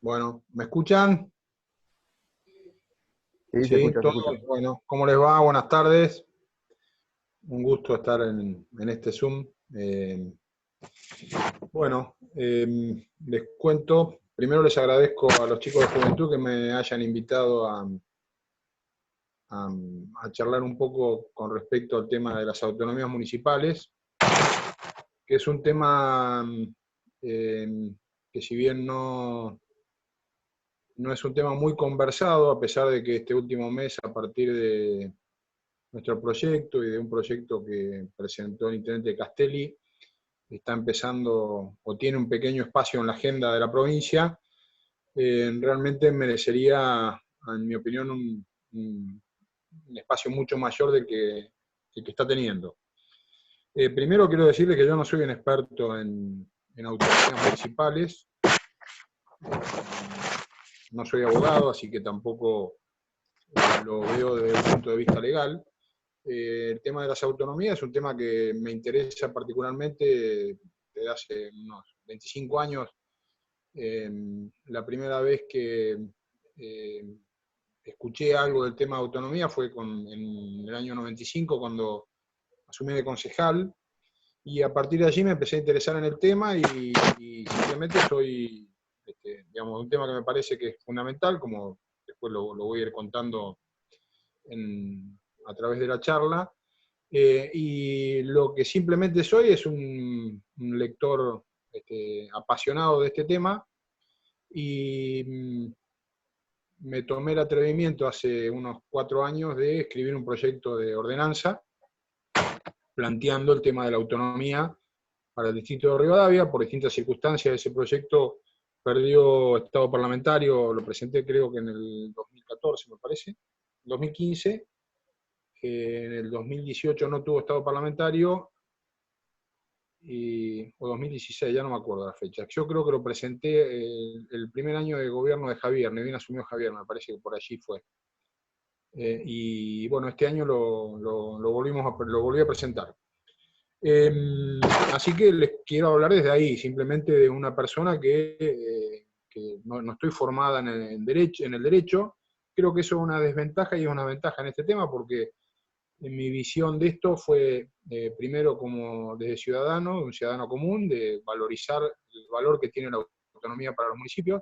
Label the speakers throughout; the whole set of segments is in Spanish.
Speaker 1: Bueno, ¿me escuchan?
Speaker 2: Sí, se
Speaker 1: Sí,
Speaker 2: escucha, se
Speaker 1: todo.
Speaker 2: escucha.
Speaker 1: Bueno, ¿cómo les va? Buenas tardes. Un gusto estar en este Zoom. Les cuento. Primero les agradezco a los chicos de Juventud que me hayan invitado a- a charlar un poco con respecto al tema de las autonomías municipales, que es un tema que si bien no es un tema muy conversado, a pesar de que este último mes, a partir de nuestro proyecto y de un proyecto que presentó el intendente Castelli, está empezando o tiene un pequeño espacio en la agenda de la provincia, realmente merecería, en mi opinión, un espacio mucho mayor del el que está teniendo. Primero quiero decirles que yo no soy un experto en autonomías municipales, no soy abogado, así que tampoco lo veo desde el punto de vista legal. El tema de las autonomías es un tema que me interesa particularmente desde hace unos 25 años. La primera vez que eh, escuché algo del tema de autonomía fue en el año 95, cuando asumí de concejal, y a partir de allí me empecé a interesar en el tema y simplemente soy, digamos, un tema que me parece que es fundamental, como después lo voy a ir contando a través de la charla. Y lo que simplemente soy es un lector apasionado de este tema, y me tomé el atrevimiento hace unos 4 años de escribir un proyecto de ordenanza planteando el tema de la autonomía para el distrito de Rivadavia. Por distintas circunstancias ese proyecto perdió estado parlamentario, lo presenté creo que en el 2014, me parece, 2015, en el 2018 no tuvo estado parlamentario, o 2016, ya no me acuerdo la fecha. Yo creo que lo presenté el primer año de gobierno de Javier, ni bien asumió Javier, me parece que por allí fue. Y bueno, este año lo volví a presentar. Eh, Así que les quiero hablar desde ahí, simplemente de una persona que no estoy formada en el derecho. Creo que eso es una desventaja y es una ventaja en este tema, porque en mi visión de esto fue, primero como desde ciudadano, un ciudadano común, de valorizar el valor que tiene la autonomía para los municipios.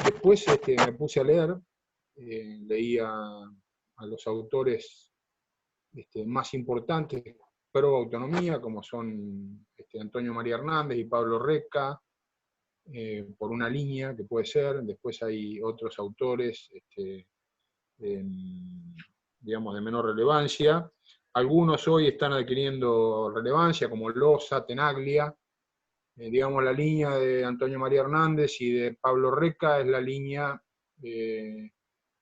Speaker 1: Después me puse a leer, leía a los autores más importantes pro autonomía, como son Antonio María Hernández y Pablo Reca, por una línea que puede ser. Después hay otros autores, digamos, de menor relevancia. Algunos hoy están adquiriendo relevancia, como Loza, Tenaglia. Digamos, la línea de Antonio María Hernández y de Pablo Reca es la línea de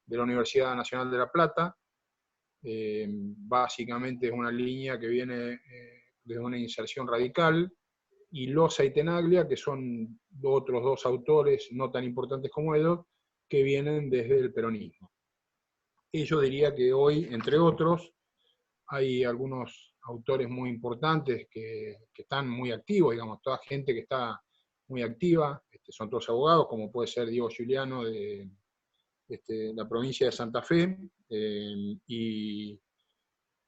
Speaker 1: la Universidad Nacional de La Plata. Básicamente es una línea que viene de una inserción radical, y Loza y Tenaglia, que son otros dos autores no tan importantes como ellos, que vienen desde el peronismo. Y yo diría que hoy, entre otros, hay algunos autores muy importantes que están muy activos, digamos, toda gente que está muy activa, son todos abogados, como puede ser Diego Giuliano de la provincia de Santa Fe, y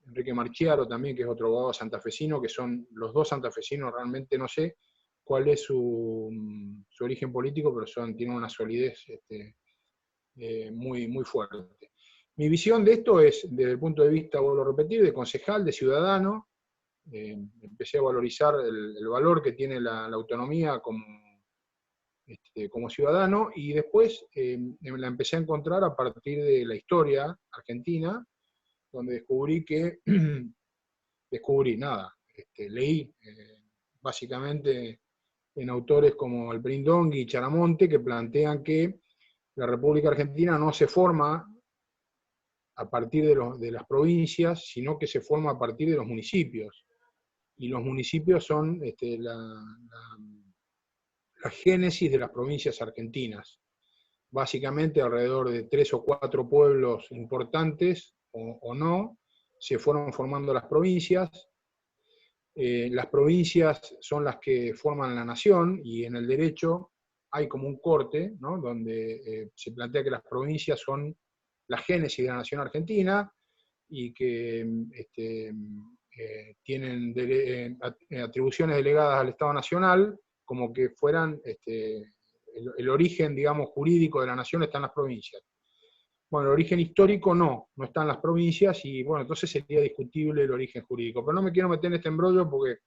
Speaker 1: Enrique Marchiaro también, que es otro abogado santafesino, que son los dos santafesinos. Realmente no sé cuál es su origen político, pero tienen una solidez muy, muy fuerte. Mi visión de esto es, desde el punto de vista, vuelvo a repetir, de concejal, de ciudadano. Empecé a valorizar el valor que tiene la autonomía como ciudadano, y después la empecé a encontrar a partir de la historia argentina, donde descubrí nada, leí básicamente en autores como Albrindongui y Charamonte, que plantean que la República Argentina no se forma a partir de las provincias, sino que se forma a partir de los municipios. Y los municipios son la génesis de las provincias argentinas. Básicamente alrededor de 3 o 4 pueblos importantes, o no, se fueron formando las provincias. Las provincias son las que forman la nación, y en el derecho hay como un corte, ¿no? Donde se plantea que las provincias son la génesis de la nación argentina y que tienen atribuciones delegadas al Estado Nacional, como que fueran el origen, digamos, jurídico de la nación está en las provincias. Bueno, el origen histórico no está en las provincias y bueno, entonces sería discutible el origen jurídico. Pero no me quiero meter en este embrollo porque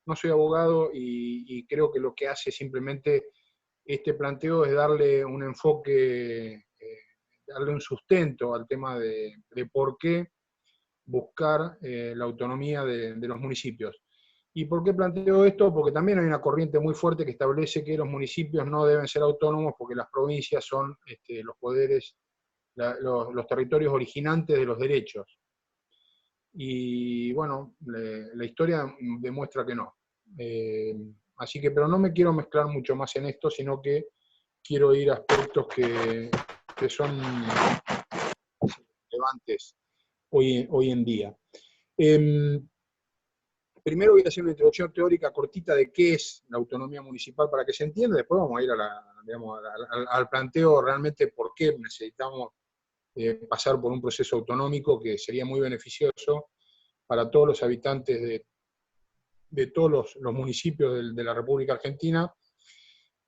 Speaker 1: no soy abogado y creo que lo que hace simplemente este planteo es darle un enfoque, darle un sustento al tema de por qué buscar la autonomía de los municipios. ¿Y por qué planteo esto? Porque también hay una corriente muy fuerte que establece que los municipios no deben ser autónomos porque las provincias son los poderes, los territorios originantes de los derechos. Y bueno, la historia demuestra que no. Así que, pero no me quiero mezclar mucho más en esto, sino que quiero ir a aspectos que son relevantes hoy en día. Primero voy a hacer una introducción teórica cortita de qué es la autonomía municipal para que se entienda, después vamos a ir al planteo realmente por qué necesitamos pasar por un proceso autonómico que sería muy beneficioso para todos los habitantes de todos los municipios de la República Argentina.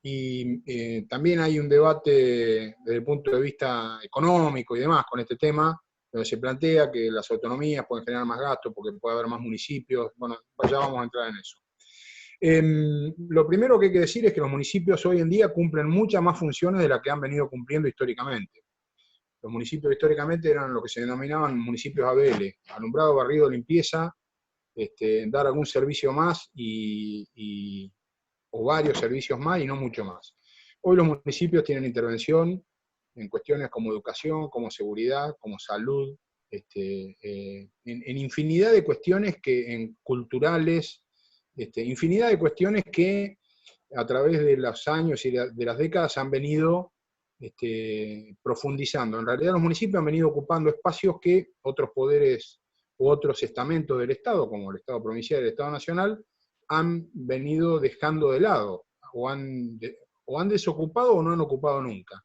Speaker 1: Y también hay un debate desde el punto de vista económico y demás con este tema, donde se plantea que las autonomías pueden generar más gastos porque puede haber más municipios. Bueno, ya vamos a entrar en eso. Lo primero que hay que decir es que los municipios hoy en día cumplen muchas más funciones de las que han venido cumpliendo históricamente. Los municipios históricamente eran lo que se denominaban municipios ABL, alumbrado, barrido, limpieza, dar algún servicio más o varios servicios más y no mucho más. Hoy los municipios tienen intervención en cuestiones como educación, como seguridad, como salud, en infinidad de cuestiones culturales, infinidad de cuestiones que a través de los años y de las décadas han venido profundizando. En realidad los municipios han venido ocupando espacios que otros poderes u otros estamentos del Estado, como el Estado provincial y el Estado nacional, han venido dejando de lado, o han desocupado o no han ocupado nunca.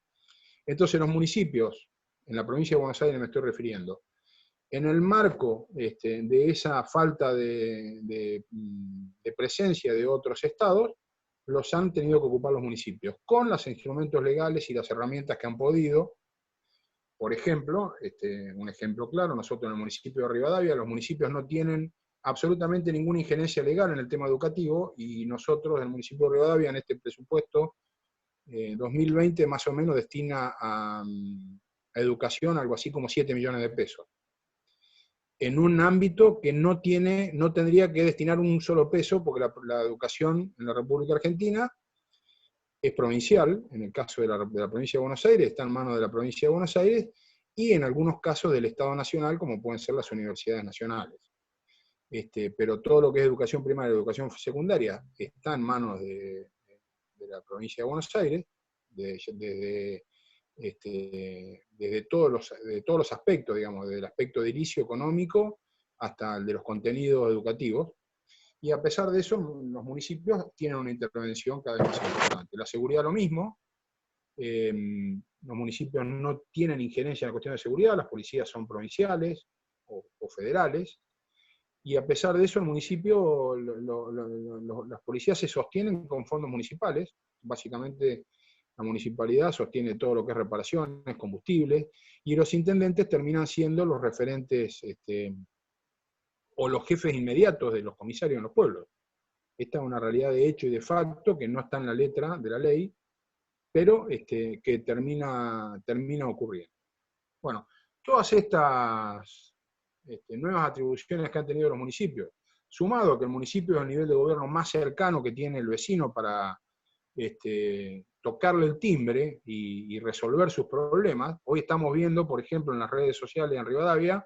Speaker 1: Entonces los municipios, en la provincia de Buenos Aires me estoy refiriendo, en el marco de esa falta de presencia de otros estados, los han tenido que ocupar los municipios, con los instrumentos legales y las herramientas que han podido. Por ejemplo, un ejemplo claro, nosotros en el municipio de Rivadavia, los municipios no tienen absolutamente ninguna injerencia legal en el tema educativo, y nosotros en el municipio de Rivadavia, en este presupuesto 2020, más o menos destina a educación algo así como 7 millones de pesos. En un ámbito que no tendría que destinar un solo peso, porque la educación en la República Argentina es provincial. En el caso de la provincia de Buenos Aires, está en manos de la provincia de Buenos Aires, y en algunos casos del Estado Nacional, como pueden ser las universidades nacionales. Pero todo lo que es educación primaria y educación secundaria está en manos de la provincia de Buenos Aires, desde todos los aspectos, digamos, desde el aspecto edilicio económico hasta el de los contenidos educativos. Y a pesar de eso, los municipios tienen una intervención cada vez más importante. La seguridad lo mismo. Los municipios no tienen injerencia en la cuestión de seguridad, las policías son provinciales o federales, y a pesar de eso el municipio, las policías se sostienen con fondos municipales. Básicamente la municipalidad sostiene todo lo que es reparaciones, combustibles, y los intendentes terminan siendo los referentes o los jefes inmediatos de los comisarios en los pueblos. Esta es una realidad de hecho y de facto que no está en la letra de la ley, pero que termina ocurriendo. Bueno, todas estas nuevas atribuciones que han tenido los municipios, sumado a que el municipio es el nivel de gobierno más cercano que tiene el vecino para tocarle el timbre y resolver sus problemas. Hoy estamos viendo, por ejemplo, en las redes sociales en Rivadavia,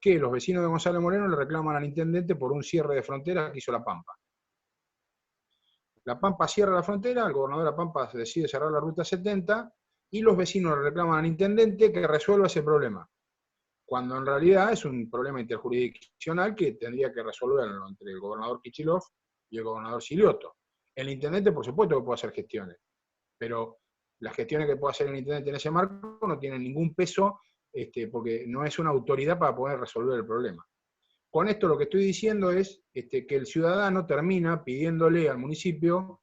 Speaker 1: que los vecinos de Gonzalo Moreno le reclaman al intendente por un cierre de frontera que hizo La Pampa. La Pampa cierra la frontera, el gobernador de La Pampa decide cerrar la ruta 70, y los vecinos le reclaman al intendente que resuelva ese problema, cuando en realidad es un problema interjurisdiccional que tendría que resolverlo entre el gobernador Kicillof y el gobernador Silioto. El intendente, por supuesto, que puede hacer gestiones, pero las gestiones que pueda hacer el intendente en ese marco no tienen ningún peso, porque no es una autoridad para poder resolver el problema. Con esto lo que estoy diciendo es que el ciudadano termina pidiéndole al municipio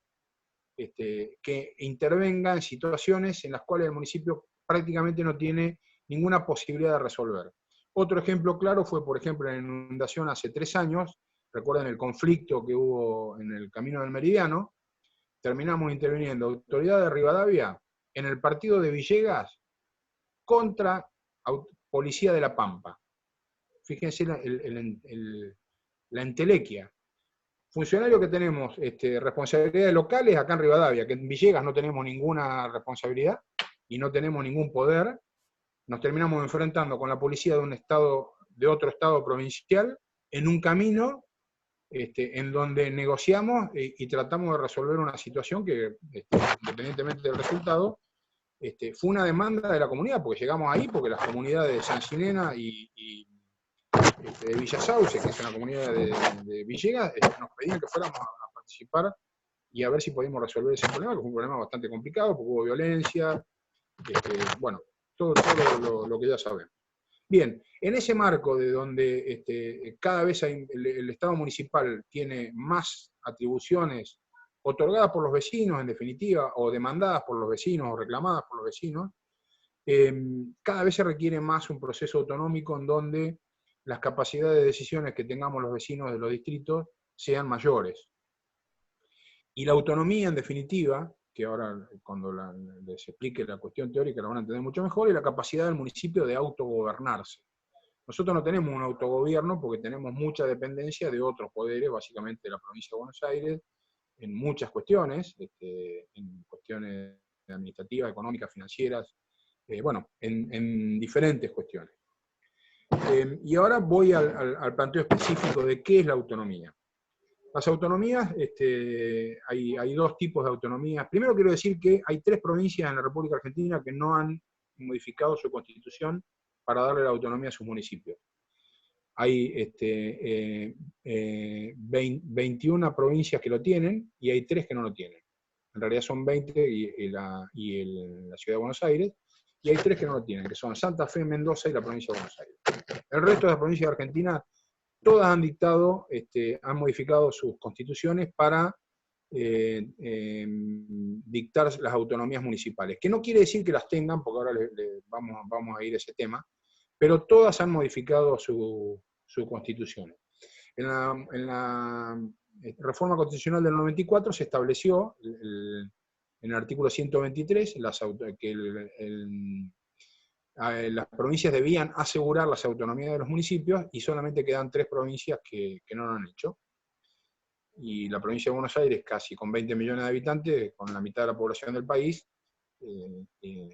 Speaker 1: que intervenga en situaciones en las cuales el municipio prácticamente no tiene ninguna posibilidad de resolver. Otro ejemplo claro fue, por ejemplo, en la inundación hace 3 años, recuerden el conflicto que hubo en el Camino del Meridiano, terminamos interviniendo autoridad de Rivadavia en el partido de Villegas contra Policía de La Pampa. Fíjense la entelequia. Funcionarios que tenemos responsabilidades locales acá en Rivadavia, que en Villegas no tenemos ninguna responsabilidad y no tenemos ningún poder, nos terminamos enfrentando con la policía de otro estado provincial en un camino en donde negociamos y tratamos de resolver una situación que, independientemente del resultado, fue una demanda de la comunidad, porque llegamos ahí porque las comunidades de San Ximena y de Villa Sauce, que es una comunidad de Villegas, nos pedían que fuéramos a participar y a ver si podíamos resolver ese problema, que fue un problema bastante complicado, porque hubo violencia, bueno, todo lo que ya sabemos. Bien, en ese marco de donde cada vez el Estado municipal tiene más atribuciones otorgadas por los vecinos, en definitiva, o demandadas por los vecinos, o reclamadas por los vecinos, cada vez se requiere más un proceso autonómico en donde las capacidades de decisiones que tengamos los vecinos de los distritos sean mayores. Y la autonomía, en definitiva, que ahora cuando les explique la cuestión teórica la van a entender mucho mejor, es la capacidad del municipio de autogobernarse. Nosotros no tenemos un autogobierno porque tenemos mucha dependencia de otros poderes, básicamente de la provincia de Buenos Aires, en muchas cuestiones, en cuestiones administrativas, económicas, financieras, bueno, en diferentes cuestiones. Y ahora voy al planteo específico de qué es la autonomía. Las autonomías, hay 2 tipos de autonomías. Primero quiero decir que hay 3 provincias en la República Argentina que no han modificado su constitución para darle la autonomía a sus municipios. Hay 21 provincias que lo tienen y hay 3 que no lo tienen. En realidad son 20 y la Ciudad de Buenos Aires, y hay 3 que no lo tienen, que son Santa Fe, Mendoza y la provincia de Buenos Aires. El resto de las provincias de Argentina, todas han dictado, han modificado sus constituciones para dictar las autonomías municipales, que no quiere decir que las tengan, porque ahora vamos a ir a ese tema, pero todas han modificado su constitución. En la reforma constitucional del 94 se estableció en el artículo 123 que las provincias debían asegurar las autonomías de los municipios y solamente quedan 3 provincias que no lo han hecho. Y la provincia de Buenos Aires, casi con 20 millones de habitantes, con la mitad de la población del país,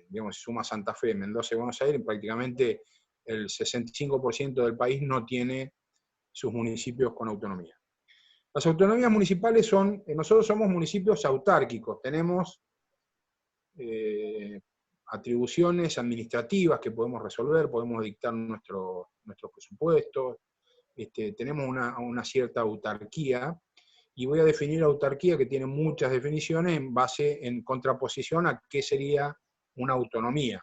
Speaker 1: digamos, suma Santa Fe, Mendoza y Buenos Aires, prácticamente el 65% del país no tiene sus municipios con autonomía. Las autonomías municipales nosotros somos municipios autárquicos, tenemos atribuciones administrativas que podemos resolver, podemos dictar nuestros presupuestos, tenemos una cierta autarquía, y voy a definir autarquía que tiene muchas definiciones en contraposición a qué sería una autonomía.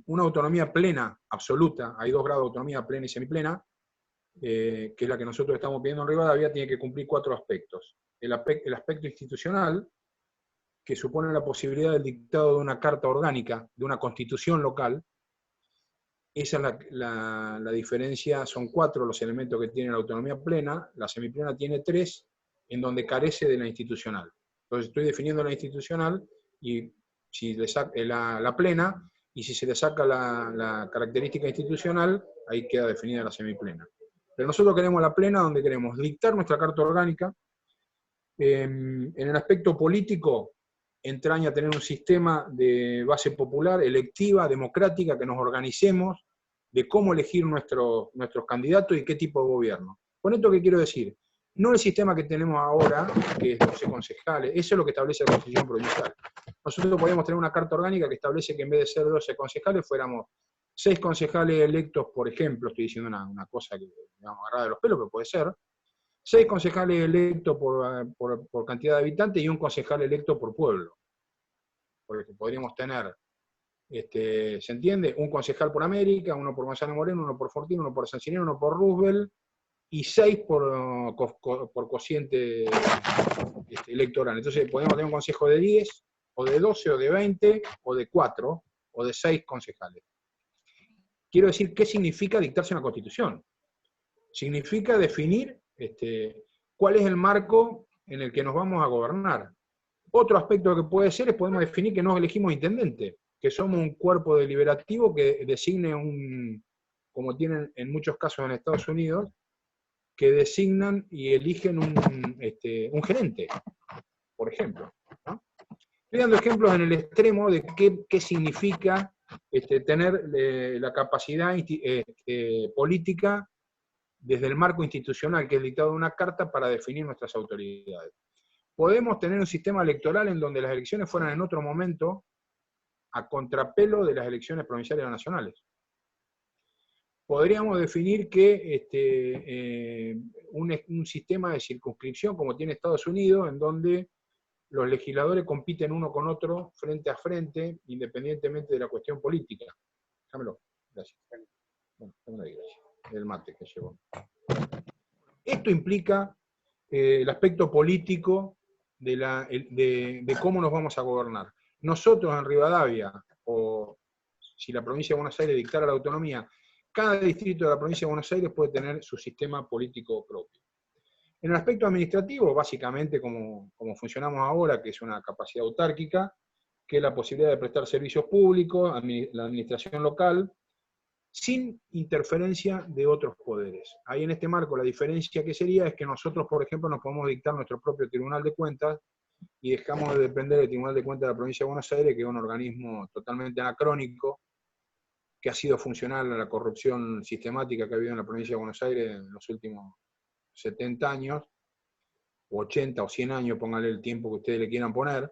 Speaker 1: Una autonomía plena, absoluta, hay 2 grados de autonomía, plena y semiplena, que es la que nosotros estamos pidiendo en Rivadavia, tiene que cumplir 4 aspectos. El aspecto institucional, que supone la posibilidad del dictado de una carta orgánica, de una constitución local. Esa es la diferencia, son 4 los elementos que tiene la autonomía plena, la semiplena tiene 3, en donde carece de la institucional. Entonces estoy definiendo la institucional, y si le saco la plena, y si se le saca la característica institucional, ahí queda definida la semiplena. Pero nosotros queremos la plena, donde queremos dictar nuestra carta orgánica. En el aspecto político, entraña tener un sistema de base popular, electiva, democrática, que nos organicemos, de cómo elegir nuestros candidatos y qué tipo de gobierno. Con esto, ¿qué quiero decir? No el sistema que tenemos ahora, que es 12 concejales, eso es lo que establece la Constitución Provincial. Nosotros podemos tener una carta orgánica que establece que en vez de ser 12 concejales, fuéramos 6 concejales electos, por ejemplo, estoy diciendo una cosa que me vamos a agarrar de los pelos, pero puede ser, 6 concejales electos por cantidad de habitantes y un concejal electo por pueblo. Porque podríamos tener, ¿se entiende? Un concejal por América, uno por Gonzalo Moreno, uno por Fortín, uno por Sancinero, uno por Roosevelt, y 6 por cociente electoral. Entonces podemos tener un consejo de 10, o de 12, o de 20, o de 4, o de 6 concejales. Quiero decir, ¿qué significa dictarse una constitución? Significa definir cuál es el marco en el que nos vamos a gobernar. Otro aspecto que puede ser es podemos definir que no elegimos intendente, que somos un cuerpo deliberativo que designe como tienen en muchos casos en Estados Unidos, que designan y eligen un gerente, por ejemplo, ¿no? Estoy dando ejemplos en el extremo de qué significa tener la capacidad política desde el marco institucional que es dictado en una carta para definir nuestras autoridades. Podemos tener un sistema electoral en donde las elecciones fueran en otro momento a contrapelo de las elecciones provinciales o nacionales. Podríamos definir que un sistema de circunscripción como tiene Estados Unidos, en donde los legisladores compiten uno con otro frente a frente, independientemente de la cuestión política. Déjamelo, gracias. Bueno, déjamelo ahí, gracias. El mate que llevó. Esto implica el aspecto político de cómo nos vamos a gobernar. Nosotros en Rivadavia, o si la provincia de Buenos Aires dictara la autonomía, cada distrito de la provincia de Buenos Aires puede tener su sistema político propio. En el aspecto administrativo, básicamente como funcionamos ahora, que es una capacidad autárquica, que es la posibilidad de prestar servicios públicos, la administración local, sin interferencia de otros poderes. Ahí en este marco la diferencia que sería es que nosotros, por ejemplo, nos podemos dictar nuestro propio Tribunal de Cuentas y dejamos de depender del Tribunal de Cuentas de la provincia de Buenos Aires, que es un organismo totalmente anacrónico, que ha sido funcional a la corrupción sistemática que ha habido en la provincia de Buenos Aires en los últimos 70 años, o 80 o 100 años, póngale el tiempo que ustedes le quieran poner,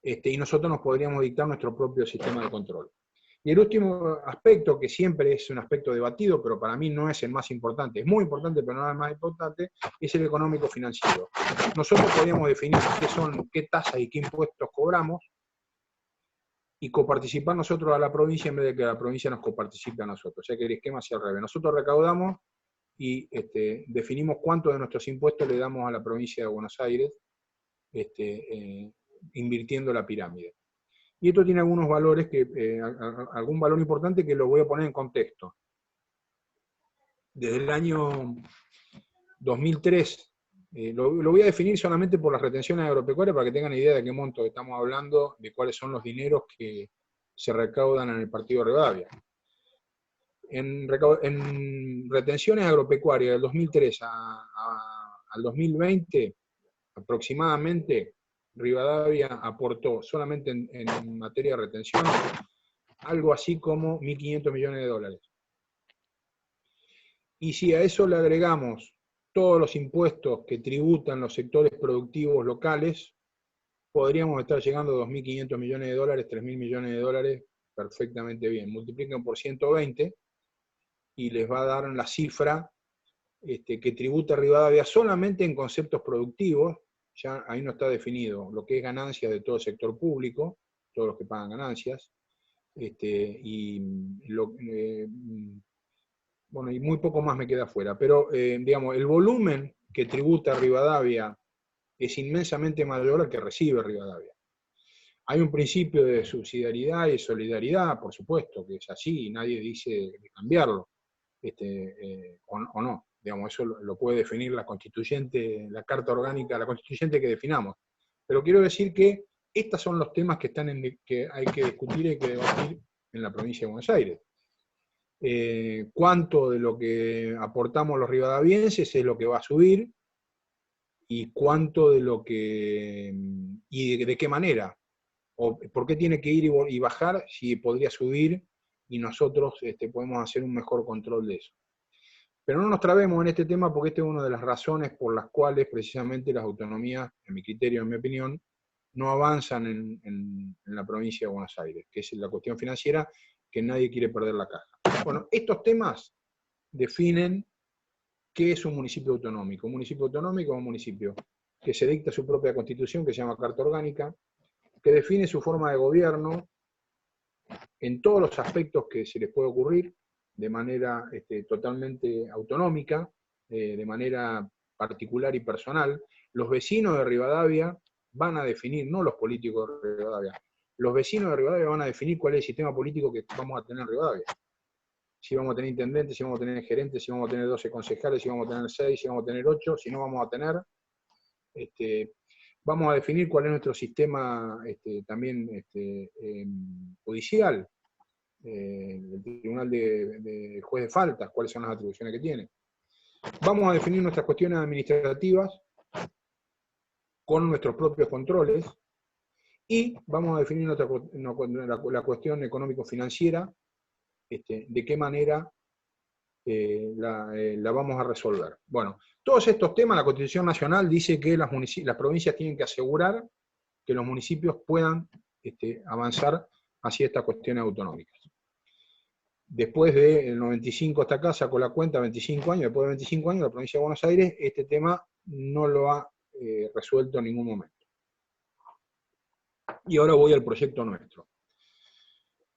Speaker 1: y nosotros nos podríamos dictar nuestro propio sistema de control. Y el último aspecto, que siempre es un aspecto debatido, pero para mí no es el más importante, es muy importante, pero no es el más importante, es el económico-financiero. Nosotros podríamos definir qué tasas y qué impuestos cobramos, y coparticipar nosotros a la provincia en vez de que la provincia nos coparticipe a nosotros. O sea que el esquema sea al revés. Nosotros recaudamos y definimos cuánto de nuestros impuestos le damos a la provincia de Buenos Aires, invirtiendo la pirámide. Y esto tiene algunos valores, algún valor importante que lo voy a poner en contexto. Desde el año 2003, lo voy a definir solamente por las retenciones agropecuarias para que tengan idea de qué monto estamos hablando, de cuáles son los dineros que se recaudan en el partido de Rivadavia. En retenciones agropecuarias del 2003 al 2020, aproximadamente, Rivadavia aportó solamente en materia de retención algo así como 1.500 millones de dólares. Y si a eso le agregamos todos los impuestos que tributan los sectores productivos locales, podríamos estar llegando a 2.500 millones de dólares, 3.000 millones de dólares, perfectamente bien. Multipliquen por 120 y les va a dar la cifra que tributa Rivadavia solamente en conceptos productivos. Ya ahí no está definido lo que es ganancias de todo el sector público, todos los que pagan ganancias, y muy poco más me queda afuera. Pero, digamos, el volumen que tributa Rivadavia es inmensamente mayor al que recibe Rivadavia. Hay un principio de subsidiariedad y solidaridad, por supuesto, que es así, y nadie dice de cambiarlo, o no. Digamos, eso lo puede definir la constituyente, la carta orgánica, la constituyente que definamos. Pero quiero decir que estos son los temas que hay que discutir y hay que debatir en la provincia de Buenos Aires. Cuánto de lo que aportamos los rivadavienses es lo que va a subir, y cuánto de lo que, y de qué manera, o por qué tiene que ir y bajar si podría subir, y nosotros podemos hacer un mejor control de eso. Pero no nos trabemos en este tema, porque esta es una de las razones por las cuales precisamente las autonomías, en mi criterio, en mi opinión, no avanzan en la provincia de Buenos Aires, que es la cuestión financiera, que nadie quiere perder la caja. Bueno, estos temas definen ¿qué es un municipio autonómico? Un municipio autonómico es un municipio que se dicta su propia constitución, que se llama Carta Orgánica, que define su forma de gobierno en todos los aspectos que se les puede ocurrir, de manera totalmente autonómica, de manera particular y personal. Los vecinos de Rivadavia van a definir, no los políticos de Rivadavia, los vecinos de Rivadavia van a definir cuál es el sistema político que vamos a tener en Rivadavia. Si vamos a tener intendentes, si vamos a tener gerentes, si vamos a tener 12 concejales, si vamos a tener 6, si vamos a tener 8, si no vamos a tener. Vamos a definir cuál es nuestro sistema también judicial, el tribunal de juez de faltas, cuáles son las atribuciones que tiene. Vamos a definir nuestras cuestiones administrativas con nuestros propios controles y vamos a definir la cuestión económico-financiera, de qué manera la vamos a resolver. Bueno, todos estos temas, la Constitución Nacional dice que las provincias tienen que asegurar que los municipios puedan avanzar hacia estas cuestiones autonómicas. Después del 95 hasta acá, sacó la cuenta, 25 años, después de 25 años, la provincia de Buenos Aires este tema no lo ha resuelto en ningún momento. Y ahora voy al proyecto nuestro.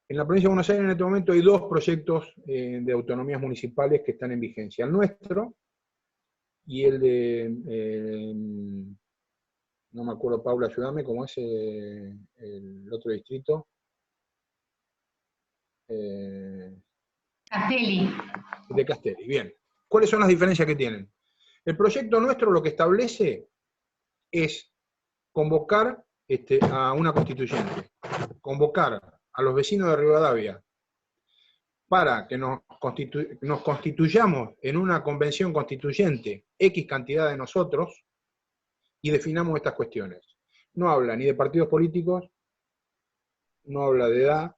Speaker 1: En la provincia de Buenos Aires en este momento hay 2 proyectos de autonomías municipales que están en vigencia. El nuestro y el de, no me acuerdo, Paula, ayúdame, ¿cómo es el otro distrito?
Speaker 2: Castelli.
Speaker 1: De Castelli, bien. ¿Cuáles son las diferencias que tienen? El proyecto nuestro lo que establece es convocar a una constituyente, convocar a los vecinos de Rivadavia para que nos constituyamos en una convención constituyente, X cantidad de nosotros, y definamos estas cuestiones. No habla ni de partidos políticos, no habla de edad,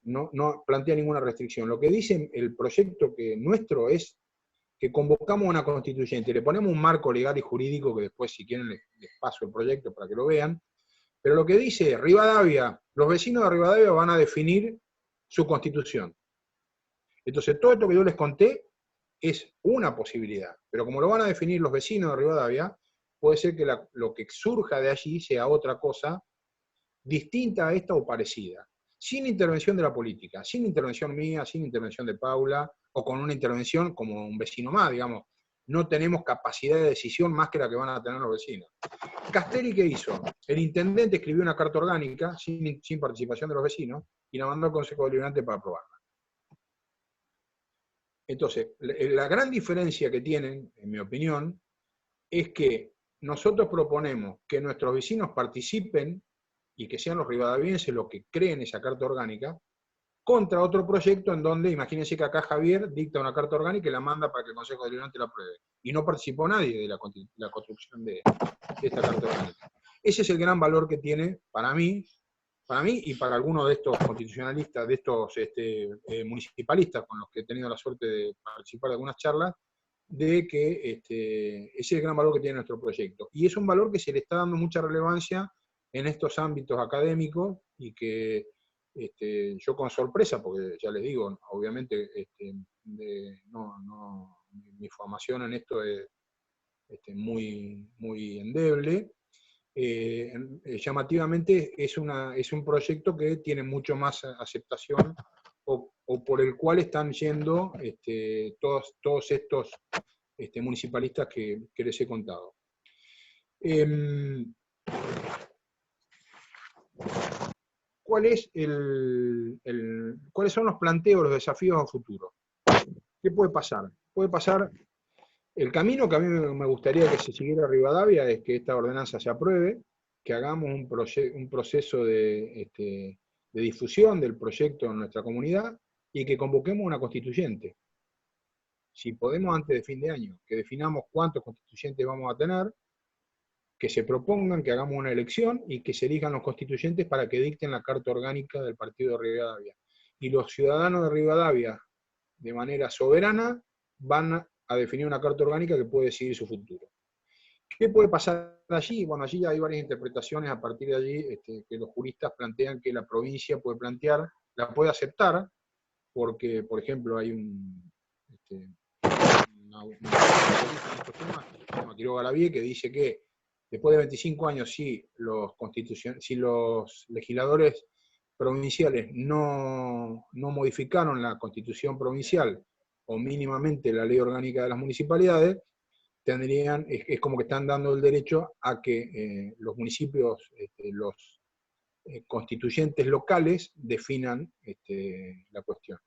Speaker 1: no plantea ninguna restricción. Lo que dice el proyecto nuestro es que convocamos a una constituyente, le ponemos un marco legal y jurídico, que después si quieren les paso el proyecto para que lo vean, pero lo que dice Rivadavia, los vecinos de Rivadavia van a definir su constitución. Entonces todo esto que yo les conté es una posibilidad, pero como lo van a definir los vecinos de Rivadavia, puede ser que lo que surja de allí sea otra cosa distinta a esta o parecida, sin intervención de la política, sin intervención mía, sin intervención de Paula, o con una intervención como un vecino más, digamos. No tenemos capacidad de decisión más que la que van a tener los vecinos. Castelli, ¿qué hizo? El intendente escribió una carta orgánica, sin participación de los vecinos, y la mandó al Consejo Deliberante para aprobarla. Entonces, la gran diferencia que tienen, en mi opinión, es que nosotros proponemos que nuestros vecinos participen y que sean los rivadavienses los que creen esa carta orgánica, contra otro proyecto en donde, imagínense que acá Javier dicta una carta orgánica y la manda para que el Consejo Deliberante la apruebe. Y no participó nadie de la construcción de esta carta orgánica. Ese es el gran valor que tiene para mí y para algunos de estos constitucionalistas, de estos municipalistas con los que he tenido la suerte de participar de algunas charlas, de que ese es el gran valor que tiene nuestro proyecto. Y es un valor que se le está dando mucha relevancia en estos ámbitos académicos y que yo con sorpresa, porque ya les digo, obviamente mi formación en esto es muy, muy endeble, llamativamente es un proyecto que tiene mucho más aceptación o por el cual están yendo todos estos municipalistas que les he contado. ¿Cuáles son los planteos, los desafíos a futuro? ¿Qué puede pasar? Puede pasar, el camino que a mí me gustaría que se siguiera Rivadavia es que esta ordenanza se apruebe, que hagamos un proceso de difusión del proyecto en nuestra comunidad y que convoquemos una constituyente. Si podemos antes de fin de año, que definamos cuántos constituyentes vamos a tener, que se propongan, que hagamos una elección y que se elijan los constituyentes para que dicten la carta orgánica del partido de Rivadavia. Y los ciudadanos de Rivadavia, de manera soberana, van a definir una carta orgánica que puede decidir su futuro. ¿Qué puede pasar allí? Bueno, allí hay varias interpretaciones a partir de allí que los juristas plantean que la provincia puede plantear, la puede aceptar, porque, por ejemplo, hay en estos temas, se llama Quiroga Lavie, que dice que después de 25 años, si los legisladores provinciales no modificaron la constitución provincial o mínimamente la ley orgánica de las municipalidades, es como que están dando el derecho a que los municipios, los constituyentes locales definan la cuestión.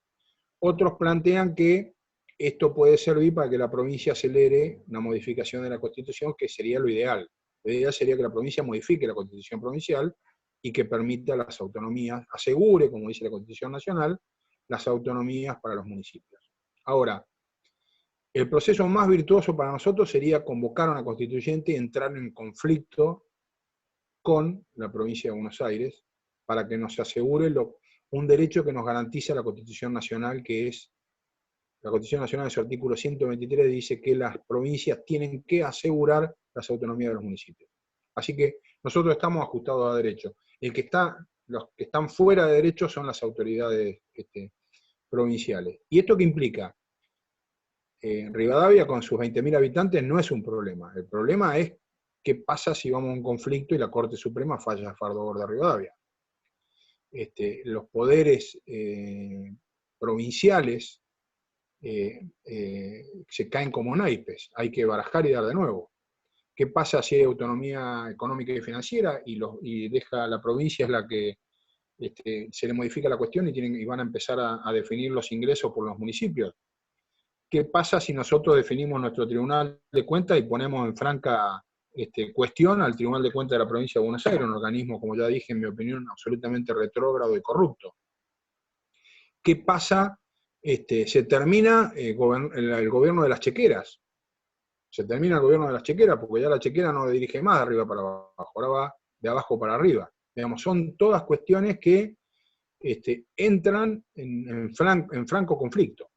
Speaker 1: Otros plantean que esto puede servir para que la provincia acelere una modificación de la Constitución, que sería lo ideal. Lo ideal sería que la provincia modifique la Constitución provincial y que permita las autonomías, asegure, como dice la Constitución Nacional, las autonomías para los municipios. Ahora, el proceso más virtuoso para nosotros sería convocar a una constituyente y entrar en conflicto con la provincia de Buenos Aires para que nos asegure un derecho que nos garantiza la Constitución Nacional, que es, la Constitución Nacional en su artículo 123 dice que las provincias tienen que asegurar las autonomías de los municipios. Así que nosotros estamos ajustados a derecho. Los que están fuera de derecho son las autoridades provinciales. ¿Y esto qué implica? Rivadavia con sus 20.000 habitantes no es un problema. El problema es qué pasa si vamos a un conflicto y la Corte Suprema falla a favor de Rivadavia. Los poderes provinciales se caen como naipes, hay que barajar y dar de nuevo. ¿Qué pasa si hay autonomía económica y financiera y deja la provincia es la que se le modifica la cuestión y van a empezar a definir los ingresos por los municipios? ¿Qué pasa si nosotros definimos nuestro Tribunal de Cuentas y ponemos en franca cuestión al Tribunal de Cuentas de la Provincia de Buenos Aires, un organismo, como ya dije, en mi opinión, absolutamente retrógrado y corrupto? ¿Qué pasa? Se termina el gobierno de las chequeras. Se termina el gobierno de las chequeras, porque ya la chequera no dirige más de arriba para abajo, ahora va de abajo para arriba. Digamos, son todas cuestiones que entran en franco conflicto.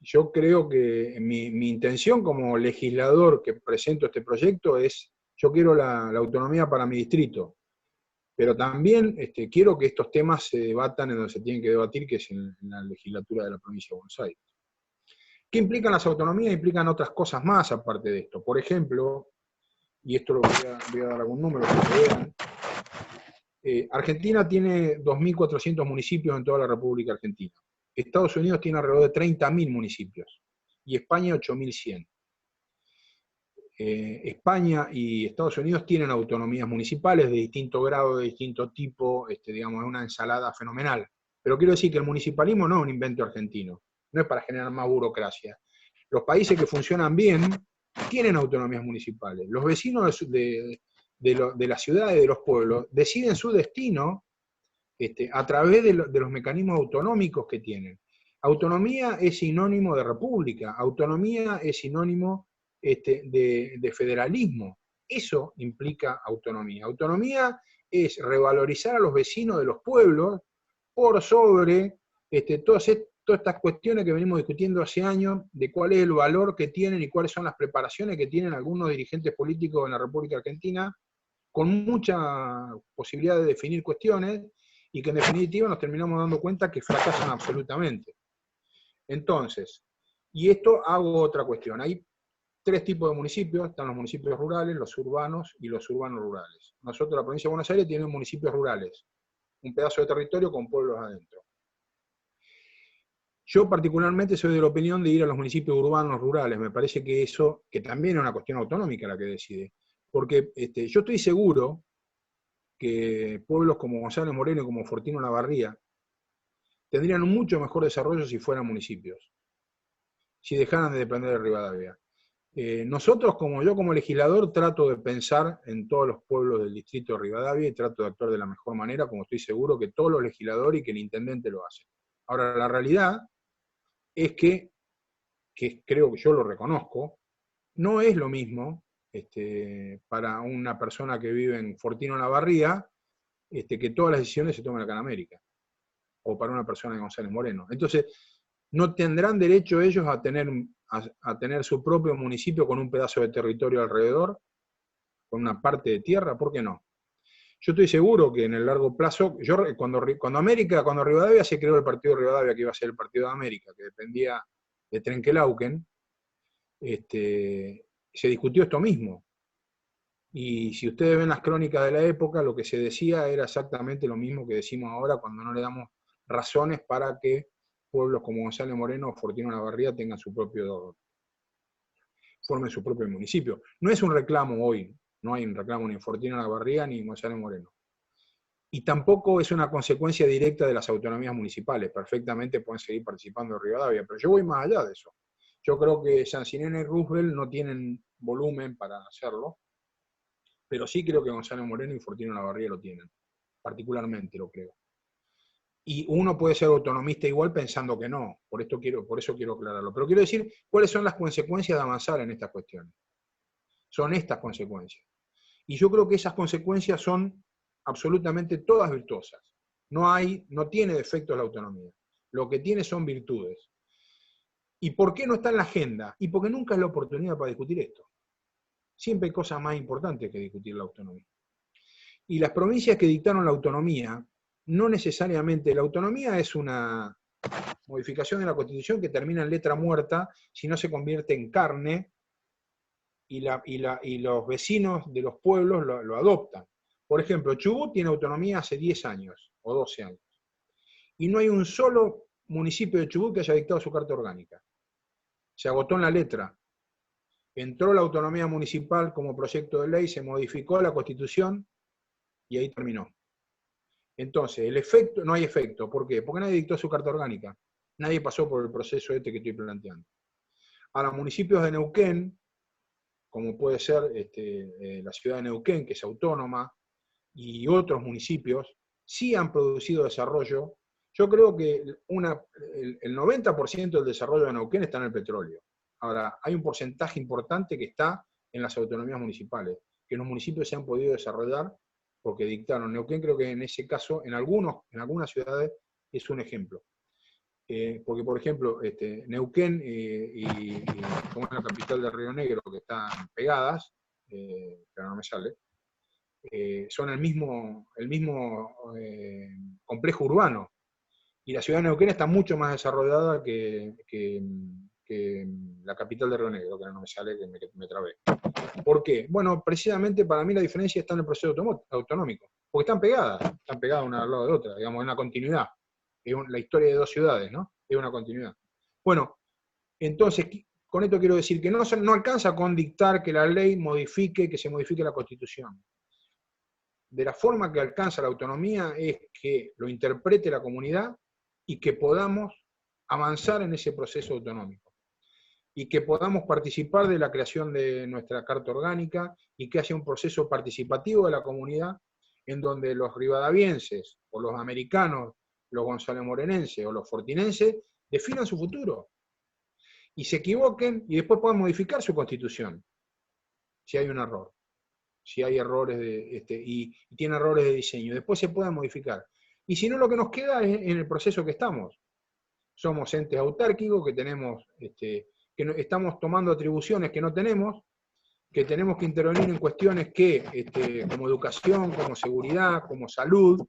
Speaker 1: Yo creo que mi intención como legislador que presento este proyecto es, yo quiero la autonomía para mi distrito, pero también quiero que estos temas se debatan en donde se tienen que debatir, que es en la legislatura de la provincia de Buenos Aires. ¿Qué implican las autonomías? Implican otras cosas más aparte de esto. Por ejemplo, y esto lo voy a dar algún número para que vean, Argentina tiene 2.400 municipios en toda la República Argentina. Estados Unidos tiene alrededor de 30.000 municipios y España 8.100. España y Estados Unidos tienen autonomías municipales de distinto grado, de distinto tipo, digamos, es una ensalada fenomenal. Pero quiero decir que el municipalismo no es un invento argentino, no es para generar más burocracia. Los países que funcionan bien tienen autonomías municipales. Los vecinos de las ciudades y de los pueblos deciden su destino a través de los mecanismos autonómicos que tienen. Autonomía es sinónimo de república, autonomía es sinónimo de federalismo. Eso implica autonomía. Autonomía es revalorizar a los vecinos de los pueblos por sobre todas estas cuestiones que venimos discutiendo hace años, de cuál es el valor que tienen y cuáles son las preparaciones que tienen algunos dirigentes políticos en la República Argentina, con mucha posibilidad de definir cuestiones, y que en definitiva nos terminamos dando cuenta que fracasan absolutamente. Entonces, y esto hago otra cuestión. Hay tres tipos de municipios, están los municipios rurales, los urbanos y los urbanos rurales. Nosotros, la provincia de Buenos Aires, tiene municipios rurales, un pedazo de territorio con pueblos adentro. Yo particularmente soy de la opinión de ir a los municipios urbanos rurales, me parece que eso, que también es una cuestión autonómica la que decide, porque yo estoy seguro que pueblos como González Moreno y como Fortino Lavarría tendrían un mucho mejor desarrollo si fueran municipios, si dejaran de depender de Rivadavia. Nosotros, yo como legislador, trato de pensar en todos los pueblos del distrito de Rivadavia y trato de actuar de la mejor manera, como estoy seguro que todos los legisladores y que el intendente lo hacen. Ahora, la realidad es que creo que yo lo reconozco, no es lo mismo para una persona que vive en Fortino Lavarría que todas las decisiones se tomen acá en América, o para una persona de González Moreno. Entonces, no tendrán derecho ellos a tener su propio municipio con un pedazo de territorio alrededor, con una parte de tierra, ¿por qué no? Yo estoy seguro que en el largo plazo, cuando Rivadavia se creó el partido de Rivadavia, que iba a ser el partido de América, que dependía de Trenquelauquen, se discutió esto mismo. Y si ustedes ven las crónicas de la época, lo que se decía era exactamente lo mismo que decimos ahora cuando no le damos razones para que pueblos como González Moreno o Fortino Olavarría formen su propio municipio. No es un reclamo hoy, no hay un reclamo ni en Fortino Olavarría ni en González Moreno. Y tampoco es una consecuencia directa de las autonomías municipales. Perfectamente pueden seguir participando de Rivadavia, pero yo voy más allá de eso. Yo creo que Sancinena y Roosevelt no tienen volumen para hacerlo, pero sí creo que Gonzalo Moreno y Fortino Olavarría lo tienen, particularmente lo creo. Y uno puede ser autonomista igual pensando que no, por eso quiero aclararlo. Pero quiero decir cuáles son las consecuencias de avanzar en estas cuestiones. Son estas consecuencias. Y yo creo que esas consecuencias son absolutamente todas virtuosas. No tiene defectos la autonomía. Lo que tiene son virtudes. ¿Y por qué no está en la agenda? Y porque nunca es la oportunidad para discutir esto. Siempre hay cosas más importantes que discutir la autonomía. Y las provincias que dictaron la autonomía, no necesariamente, la autonomía es una modificación de la Constitución que termina en letra muerta si no se convierte en carne y los vecinos de los pueblos lo adoptan. Por ejemplo, Chubut tiene autonomía hace 10 años o 12 años. Y no hay un solo municipio de Chubut que haya dictado su carta orgánica. Se agotó en la letra. Entró la autonomía municipal como proyecto de ley, se modificó la Constitución y ahí terminó. Entonces, no hay efecto. ¿Por qué? Porque nadie dictó su carta orgánica. Nadie pasó por el proceso que estoy planteando. A los municipios de Neuquén, como puede ser la ciudad de Neuquén, que es autónoma, y otros municipios, sí han producido desarrollo. Yo creo que el 90% del desarrollo de Neuquén está en el petróleo. Ahora, hay un porcentaje importante que está en las autonomías municipales, que los municipios se han podido desarrollar porque dictaron. Neuquén creo que en ese caso, en algunas ciudades, es un ejemplo. Porque, por ejemplo, Neuquén como es la capital de Río Negro, que están pegadas, pero no me sale, son el mismo complejo urbano. Y la ciudad de Neuquén está mucho más desarrollada que la capital de Río Negro, que no me sale, que me trabé. ¿Por qué? Bueno, precisamente para mí la diferencia está en el proceso autonómico. Porque están pegadas una al lado de otra, digamos, en una continuidad. Es la historia de dos ciudades, ¿no? Es una continuidad. Bueno, entonces, con esto quiero decir que no alcanza con dictar que la ley que se modifique la Constitución. De la forma que alcanza la autonomía es que lo interprete la comunidad y que podamos avanzar en ese proceso autonómico. Y que podamos participar de la creación de nuestra carta orgánica y que haya un proceso participativo de la comunidad en donde los rivadavienses o los americanos, los gonzalemorenenses o los fortinenses definan su futuro y se equivoquen y después puedan modificar su constitución si hay un error, si hay errores y tiene errores de diseño, después se puedan modificar. Y si no, lo que nos queda es en el proceso que estamos. Somos entes autárquicos que tenemos estamos tomando atribuciones que no tenemos, que tenemos que intervenir en cuestiones como educación, como seguridad, como salud,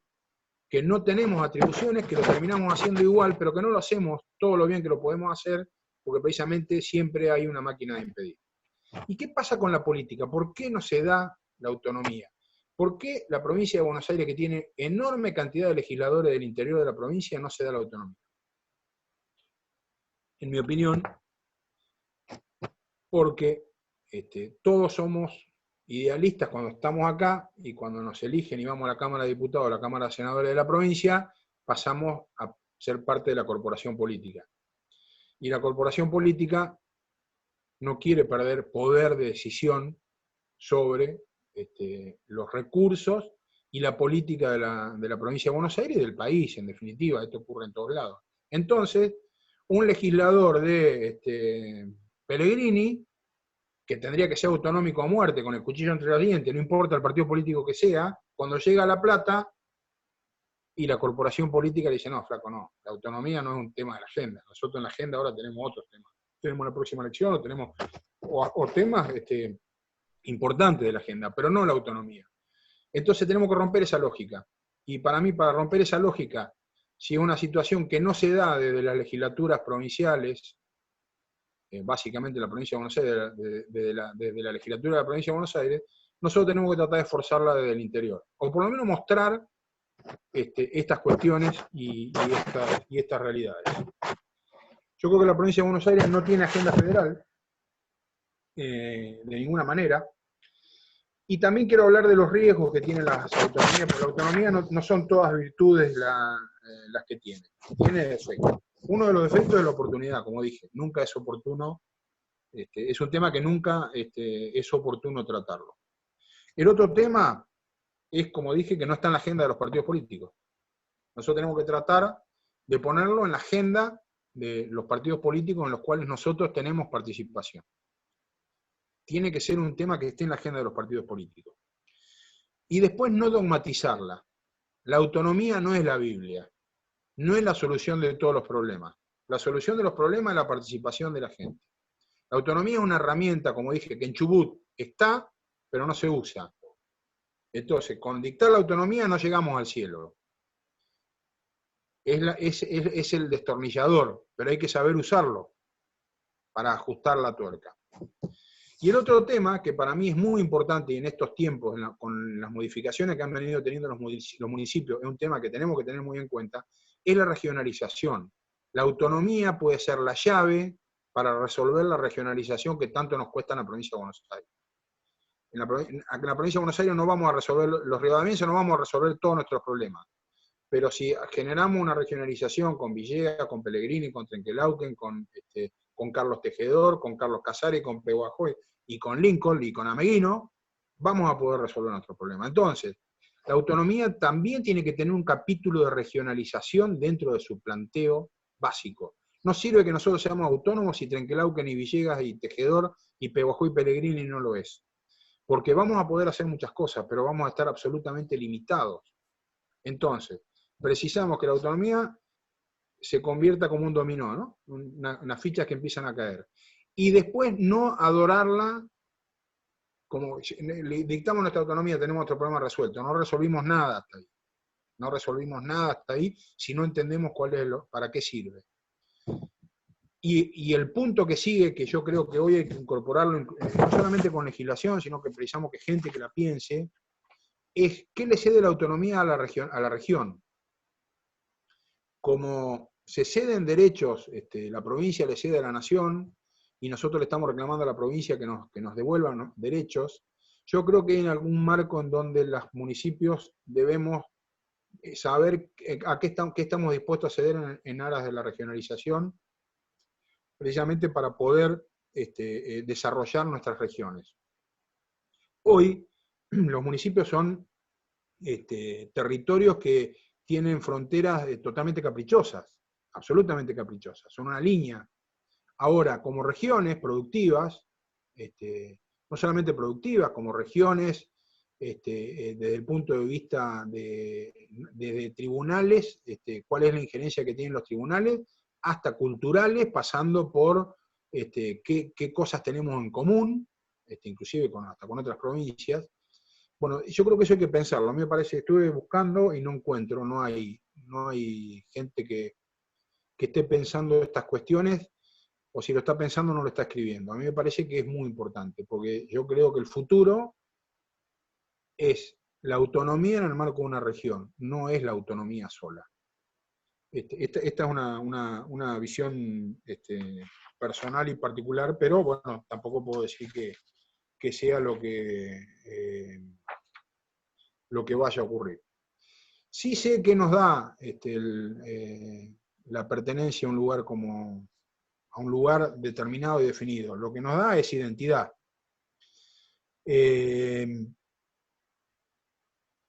Speaker 1: que no tenemos atribuciones, que lo terminamos haciendo igual, pero que no lo hacemos todo lo bien que lo podemos hacer, porque precisamente siempre hay una máquina de impedir. ¿Y qué pasa con la política? ¿Por qué no se da la autonomía? ¿Por qué la provincia de Buenos Aires, que tiene enorme cantidad de legisladores del interior de la provincia, no se da la autonomía? En mi opinión, porque todos somos idealistas cuando estamos acá y cuando nos eligen y vamos a la Cámara de Diputados, a la Cámara de Senadores de la provincia, pasamos a ser parte de la corporación política. Y la corporación política no quiere perder poder de decisión sobre los recursos y la política de la provincia de Buenos Aires y del país, en definitiva. Esto ocurre en todos lados. Entonces, un legislador de Pellegrini, que tendría que ser autonómico a muerte, con el cuchillo entre los dientes, no importa el partido político que sea, cuando llega a La Plata y la corporación política le dice, no, flaco, no, la autonomía no es un tema de la agenda. Nosotros en la agenda ahora tenemos otros temas. Tenemos la próxima elección o tenemos temas importantes de la agenda, pero no la autonomía. Entonces tenemos que romper esa lógica. Y para mí, para romper esa lógica, si es una situación que no se da desde las legislaturas provinciales, básicamente la provincia de Buenos Aires, desde la legislatura de la provincia de Buenos Aires, nosotros tenemos que tratar de forzarla desde el interior. O por lo menos mostrar estas cuestiones y estas realidades. Yo creo que la provincia de Buenos Aires no tiene agenda federal, de ninguna manera. Y también quiero hablar de los riesgos que tienen las autonomías, porque la autonomía no son todas virtudes las que tiene. Tiene defectos. Uno de los defectos es la oportunidad, como dije. Nunca es oportuno, es un tema que nunca es oportuno tratarlo. El otro tema es, como dije, que no está en la agenda de los partidos políticos. Nosotros tenemos que tratar de ponerlo en la agenda de los partidos políticos en los cuales nosotros tenemos participación. Tiene que ser un tema que esté en la agenda de los partidos políticos. Y después no dogmatizarla. La autonomía no es la Biblia, no es la solución de todos los problemas. La solución de los problemas es la participación de la gente. La autonomía es una herramienta, como dije, que en Chubut está, pero no se usa. Entonces, con dictar la autonomía no llegamos al cielo. Es el destornillador, pero hay que saber usarlo para ajustar la tuerca. Y el otro tema, que para mí es muy importante y en estos tiempos, con las modificaciones que han venido teniendo los municipios, es un tema que tenemos que tener muy en cuenta, es la regionalización. La autonomía puede ser la llave para resolver la regionalización que tanto nos cuesta en la provincia de Buenos Aires. En la provincia de Buenos Aires no vamos a resolver, los rivadamenses no vamos a resolver todos nuestros problemas. Pero si generamos una regionalización con Villegas, con Pellegrini, con Trenquelauquen, con Carlos Tejedor, con Carlos Casares, con Pehuajó y con Lincoln y con Ameguino, vamos a poder resolver nuestro problema. Entonces, la autonomía también tiene que tener un capítulo de regionalización dentro de su planteo básico. No sirve que nosotros seamos autónomos si Trenquelauquen y Villegas y Tejedor y Pehuajó y Pellegrini no lo es. Porque vamos a poder hacer muchas cosas, pero vamos a estar absolutamente limitados. Entonces, precisamos que la autonomía se convierta como un dominó, ¿no? Unas fichas que empiezan a caer. Y después no adorarla como dictamos nuestra autonomía, tenemos nuestro problema resuelto. No resolvimos nada hasta ahí. No resolvimos nada hasta ahí si no entendemos cuál es para qué sirve. Y el punto que sigue, que yo creo que hoy hay que incorporarlo, no solamente con legislación, sino que precisamos que gente que la piense, es qué le cede la autonomía a la región. Como se ceden derechos, la provincia le cede a la nación, y nosotros le estamos reclamando a la provincia que nos devuelvan, ¿no?, derechos, yo creo que hay algún marco en donde los municipios debemos saber a qué estamos dispuestos a ceder en aras de la regionalización, precisamente para poder desarrollar nuestras regiones. Hoy los municipios son territorios que tienen fronteras totalmente caprichosas, absolutamente caprichosas, son una línea. Ahora, como regiones productivas, no solamente productivas, como regiones, desde el punto de vista de tribunales, cuál es la injerencia que tienen los tribunales, hasta culturales, pasando por qué cosas tenemos en común, inclusive hasta con otras provincias. Bueno, yo creo que eso hay que pensarlo. A mí me parece que estuve buscando y no encuentro, no hay gente que esté pensando estas cuestiones, o si lo está pensando no lo está escribiendo. A mí me parece que es muy importante, porque yo creo que el futuro es la autonomía en el marco de una región, no es la autonomía sola. Esta es una visión personal y particular, pero bueno, tampoco puedo decir que sea lo que vaya a ocurrir. Sí sé que nos da la pertenencia a un lugar determinado y definido. Lo que nos da es identidad.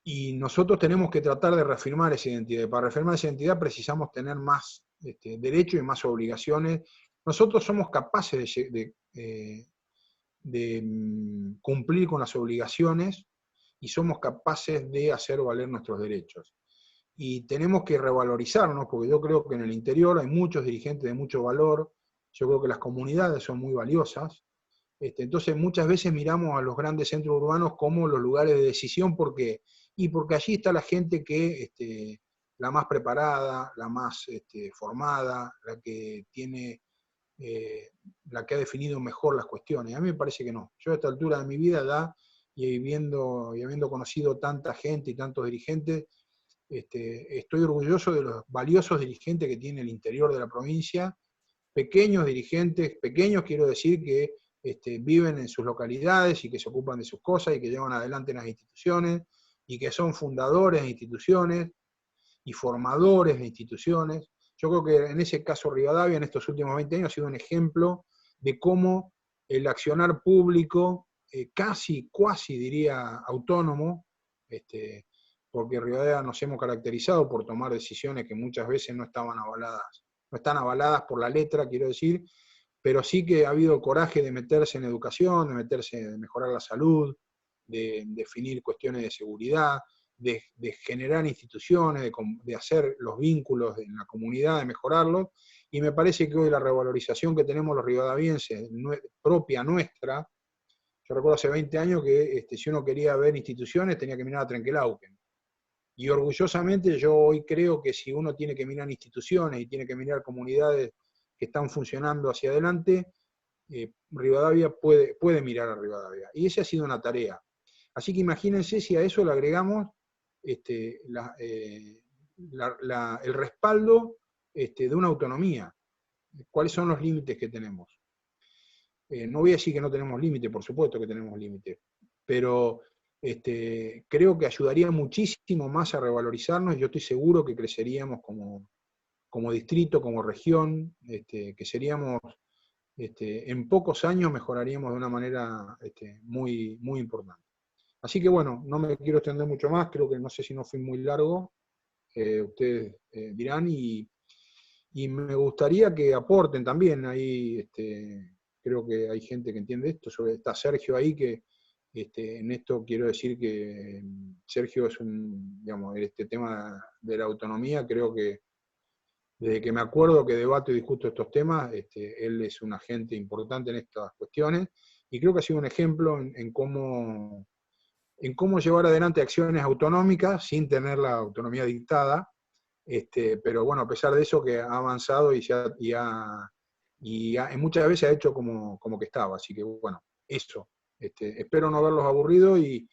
Speaker 1: Y nosotros tenemos que tratar de reafirmar esa identidad. Para reafirmar esa identidad precisamos tener más derechos y más obligaciones. Nosotros somos capaces de cumplir con las obligaciones y somos capaces de hacer valer nuestros derechos. Y tenemos que revalorizarnos, porque yo creo que en el interior hay muchos dirigentes de mucho valor, yo creo que las comunidades son muy valiosas, Entonces muchas veces miramos a los grandes centros urbanos como los lugares de decisión, porque allí está la gente que, la más preparada, la más formada, la que tiene, la que ha definido mejor las cuestiones. A mí me parece que no. Yo a esta altura de mi vida, y habiendo conocido tanta gente y tantos dirigentes, estoy orgulloso de los valiosos dirigentes que tiene el interior de la provincia, pequeños dirigentes, pequeños quiero decir que viven en sus localidades y que se ocupan de sus cosas y que llevan adelante las instituciones y que son fundadores de instituciones y formadores de instituciones. Yo creo que en ese caso Rivadavia en estos últimos 20 años ha sido un ejemplo de cómo el accionar público, cuasi diría autónomo, porque Rivadavia nos hemos caracterizado por tomar decisiones que muchas veces no estaban avaladas, no están avaladas por la letra, quiero decir, pero sí que ha habido coraje de meterse en educación, de mejorar la salud, de definir cuestiones de seguridad, de generar instituciones, de hacer los vínculos en la comunidad, de mejorarlos, y me parece que hoy la revalorización que tenemos los rivadavienses, propia nuestra, yo recuerdo hace 20 años que si uno quería ver instituciones tenía que mirar a Trenquelauquen, y orgullosamente yo hoy creo que si uno tiene que mirar instituciones y tiene que mirar comunidades que están funcionando hacia adelante, Rivadavia puede mirar a Rivadavia. Y esa ha sido una tarea. Así que imagínense si a eso le agregamos el respaldo de una autonomía. ¿Cuáles son los límites que tenemos? No voy a decir que no tenemos límite, por supuesto que tenemos límite, pero creo que ayudaría muchísimo más a revalorizarnos. Yo estoy seguro que creceríamos como distrito, como región, que seríamos, en pocos años mejoraríamos de una manera muy, muy importante. Así que bueno, no me quiero extender mucho más, creo que no sé si no fui muy largo, ustedes dirán, y me gustaría que aporten también ahí, creo que hay gente que entiende esto, está Sergio ahí, que en esto quiero decir que Sergio es digamos, este tema de la autonomía, creo que desde que me acuerdo que debato y discuto estos temas, él es un agente importante en estas cuestiones, y creo que ha sido un ejemplo en cómo llevar adelante acciones autonómicas sin tener la autonomía dictada, pero bueno, a pesar de eso que ha avanzado y muchas veces ha hecho como que estaba, así que bueno, eso. Espero no haberlos aburrido y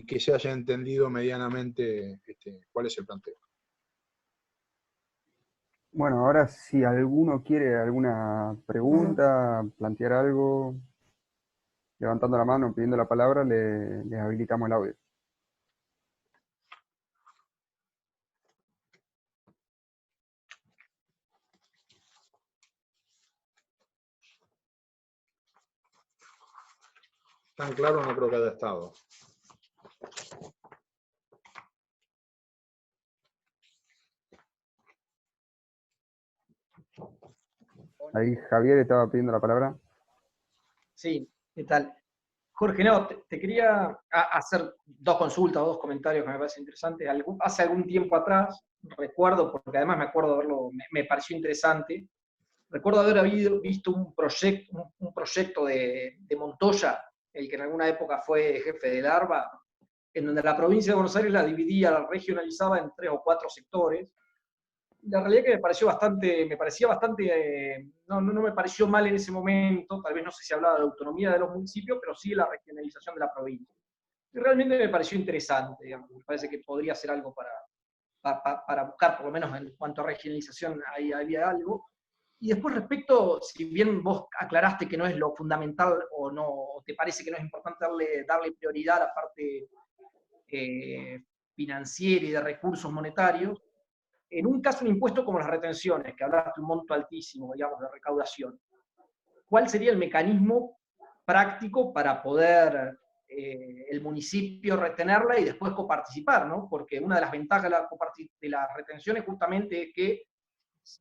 Speaker 1: que se haya entendido medianamente cuál es el planteo.
Speaker 2: Bueno, ahora si alguno quiere alguna pregunta, plantear algo, levantando la mano, pidiendo la palabra, les habilitamos el audio.
Speaker 1: Tan claro no creo que haya estado.
Speaker 2: Ahí Javier estaba pidiendo la palabra.
Speaker 3: Sí, ¿qué tal? Jorge, no, te quería hacer dos consultas o dos comentarios que me parecen interesantes. Hace algún tiempo atrás, recuerdo, porque además me acuerdo de verlo, me pareció interesante, recuerdo haber visto un proyecto de Montoya, el que en alguna época fue jefe del ARBA, en donde la provincia de Buenos Aires la dividía, la regionalizaba en 3 o 4 sectores. La realidad es que me parecía bastante, no me pareció mal en ese momento, tal vez no sé si hablaba de la autonomía de los municipios, pero sí de la regionalización de la provincia. Y realmente me pareció interesante, digamos, me parece que podría ser algo para buscar, por lo menos en cuanto a regionalización, ahí había algo. Y después respecto, si bien vos aclaraste que no es lo fundamental o no, o te parece que no es importante darle prioridad a la parte financiera y de recursos monetarios, en un caso un impuesto como las retenciones, que hablaste de un monto altísimo, digamos, de recaudación, ¿cuál sería el mecanismo práctico para poder el municipio retenerla y después coparticipar, ¿no? Porque una de las ventajas de la retención es justamente que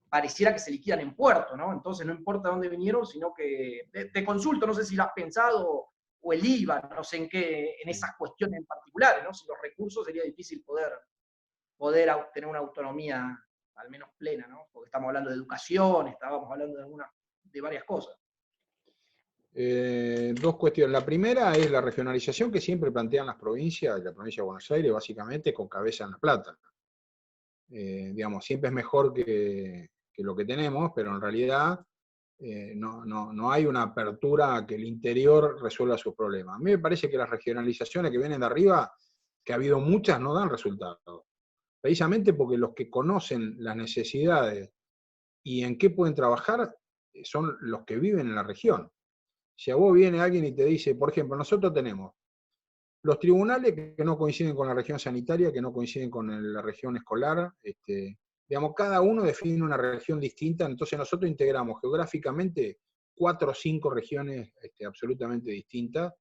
Speaker 3: pareciera que se liquidan en puerto, ¿no? Entonces no importa dónde vinieron, sino que te consulto, no sé si lo has pensado, o el IVA, no sé en esas cuestiones en particulares, ¿no? Si los recursos sería difícil poder tener una autonomía al menos plena, ¿no? Porque estamos hablando de educación, estábamos hablando de varias cosas.
Speaker 1: Dos cuestiones. La primera es la regionalización que siempre plantean las provincias, la provincia de Buenos Aires, básicamente con cabeza en La Plata. Digamos, siempre es mejor que lo que tenemos, pero en realidad no hay una apertura a que el interior resuelva sus problemas. A mí me parece que las regionalizaciones que vienen de arriba, que ha habido muchas, no dan resultados. Precisamente porque los que conocen las necesidades y en qué pueden trabajar son los que viven en la región. Si a vos viene alguien y te dice, por ejemplo, nosotros tenemos los tribunales que no coinciden con la región sanitaria, que no coinciden con la región escolar, digamos, cada uno define una región distinta, entonces nosotros integramos geográficamente 4 o 5 regiones absolutamente distintas,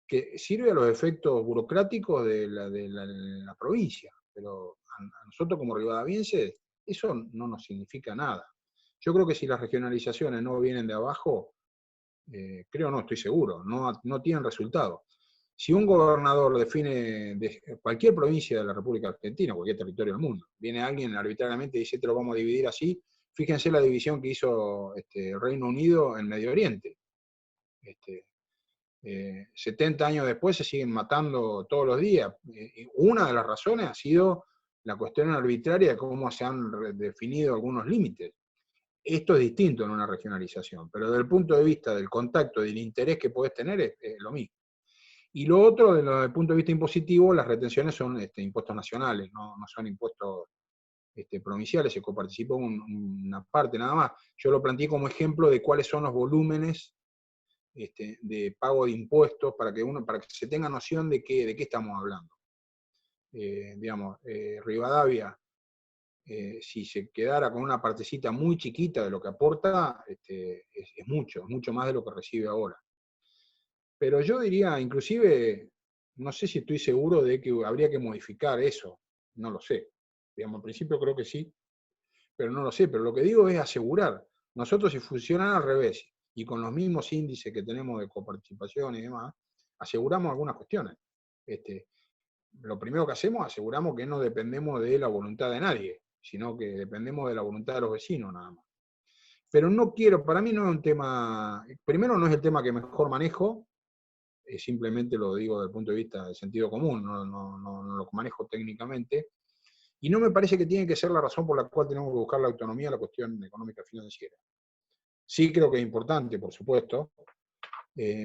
Speaker 1: que sirve a los efectos burocráticos de la provincia, pero a nosotros como rivadavienses eso no nos significa nada. Yo creo que si las regionalizaciones no vienen de abajo, creo no, estoy seguro, no tienen resultado. Si un gobernador define de cualquier provincia de la República Argentina, cualquier territorio del mundo, viene alguien arbitrariamente y dice, te lo vamos a dividir así, fíjense la división que hizo el Reino Unido en Medio Oriente. 70 años después se siguen matando todos los días. Una de las razones ha sido la cuestión arbitraria de cómo se han definido algunos límites. Esto es distinto en una regionalización, pero desde el punto de vista del contacto y del interés que podés tener es lo mismo. Y lo otro, desde el punto de vista impositivo, las retenciones son impuestos nacionales, no son impuestos provinciales, se coparticipó una parte nada más. Yo lo planteé como ejemplo de cuáles son los volúmenes de pago de impuestos para que se tenga noción de qué estamos hablando. Digamos, Rivadavia, si se quedara con una partecita muy chiquita de lo que aporta, es mucho más de lo que recibe ahora. Pero yo diría, inclusive, no sé si estoy seguro de que habría que modificar eso, no lo sé. Digamos, al principio creo que sí, pero no lo sé. Pero lo que digo es asegurar. Nosotros si funcionan al revés, y con los mismos índices que tenemos de coparticipación y demás, aseguramos algunas cuestiones. Lo primero que hacemos, aseguramos que no dependemos de la voluntad de nadie, sino que dependemos de la voluntad de los vecinos nada más. Pero no quiero, para mí no es un tema, primero no es el tema que mejor manejo, simplemente lo digo desde el punto de vista del sentido común, no lo manejo técnicamente, y no me parece que tiene que ser la razón por la cual tenemos que buscar la autonomía de la cuestión económica financiera. Sí creo que es importante, por supuesto,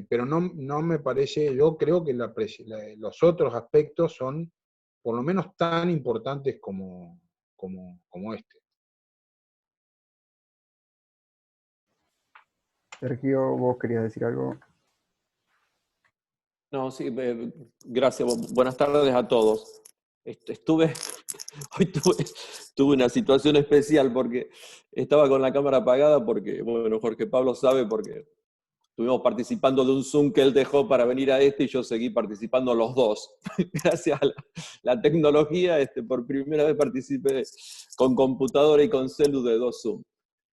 Speaker 1: pero no me parece, yo creo que los otros aspectos son por lo menos tan importantes como este.
Speaker 2: Sergio, vos querías decir algo.
Speaker 4: No, sí, gracias. Buenas tardes a todos. Hoy tuve una situación especial porque estaba con la cámara apagada porque, bueno, Jorge Pablo sabe, porque estuvimos participando de un Zoom que él dejó para venir a y yo seguí participando los dos. Gracias a la tecnología, por primera vez participé con computadora y con celu de 2 Zoom.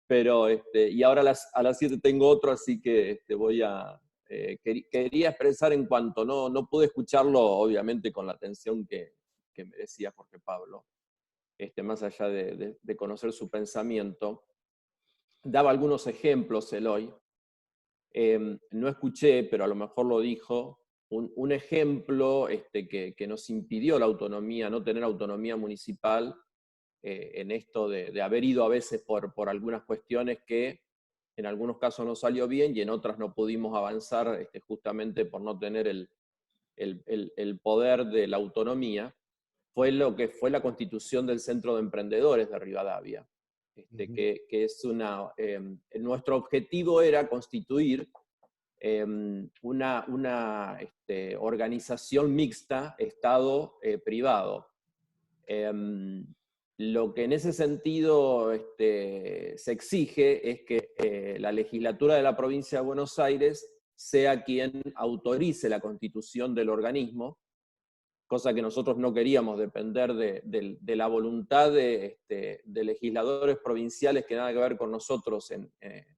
Speaker 4: Pero, y ahora a las 7 tengo otro, así que voy a... quería expresar en cuanto, no pude escucharlo, obviamente, con la atención que merecía Jorge Pablo, más allá de conocer su pensamiento. Daba algunos ejemplos Eloy. No escuché, pero a lo mejor lo dijo, un ejemplo que nos impidió la autonomía, no tener autonomía municipal, en esto de haber ido a veces por algunas cuestiones que en algunos casos no salió bien y en otras no pudimos avanzar justamente por no tener el poder de la autonomía, fue lo que fue la constitución del Centro de Emprendedores de Rivadavia. Que es nuestro objetivo era constituir una organización mixta, Estado-privado. Lo que en ese sentido se exige es que la legislatura de la provincia de Buenos Aires sea quien autorice la constitución del organismo, cosa que nosotros no queríamos depender de la voluntad de legisladores provinciales que nada que ver con nosotros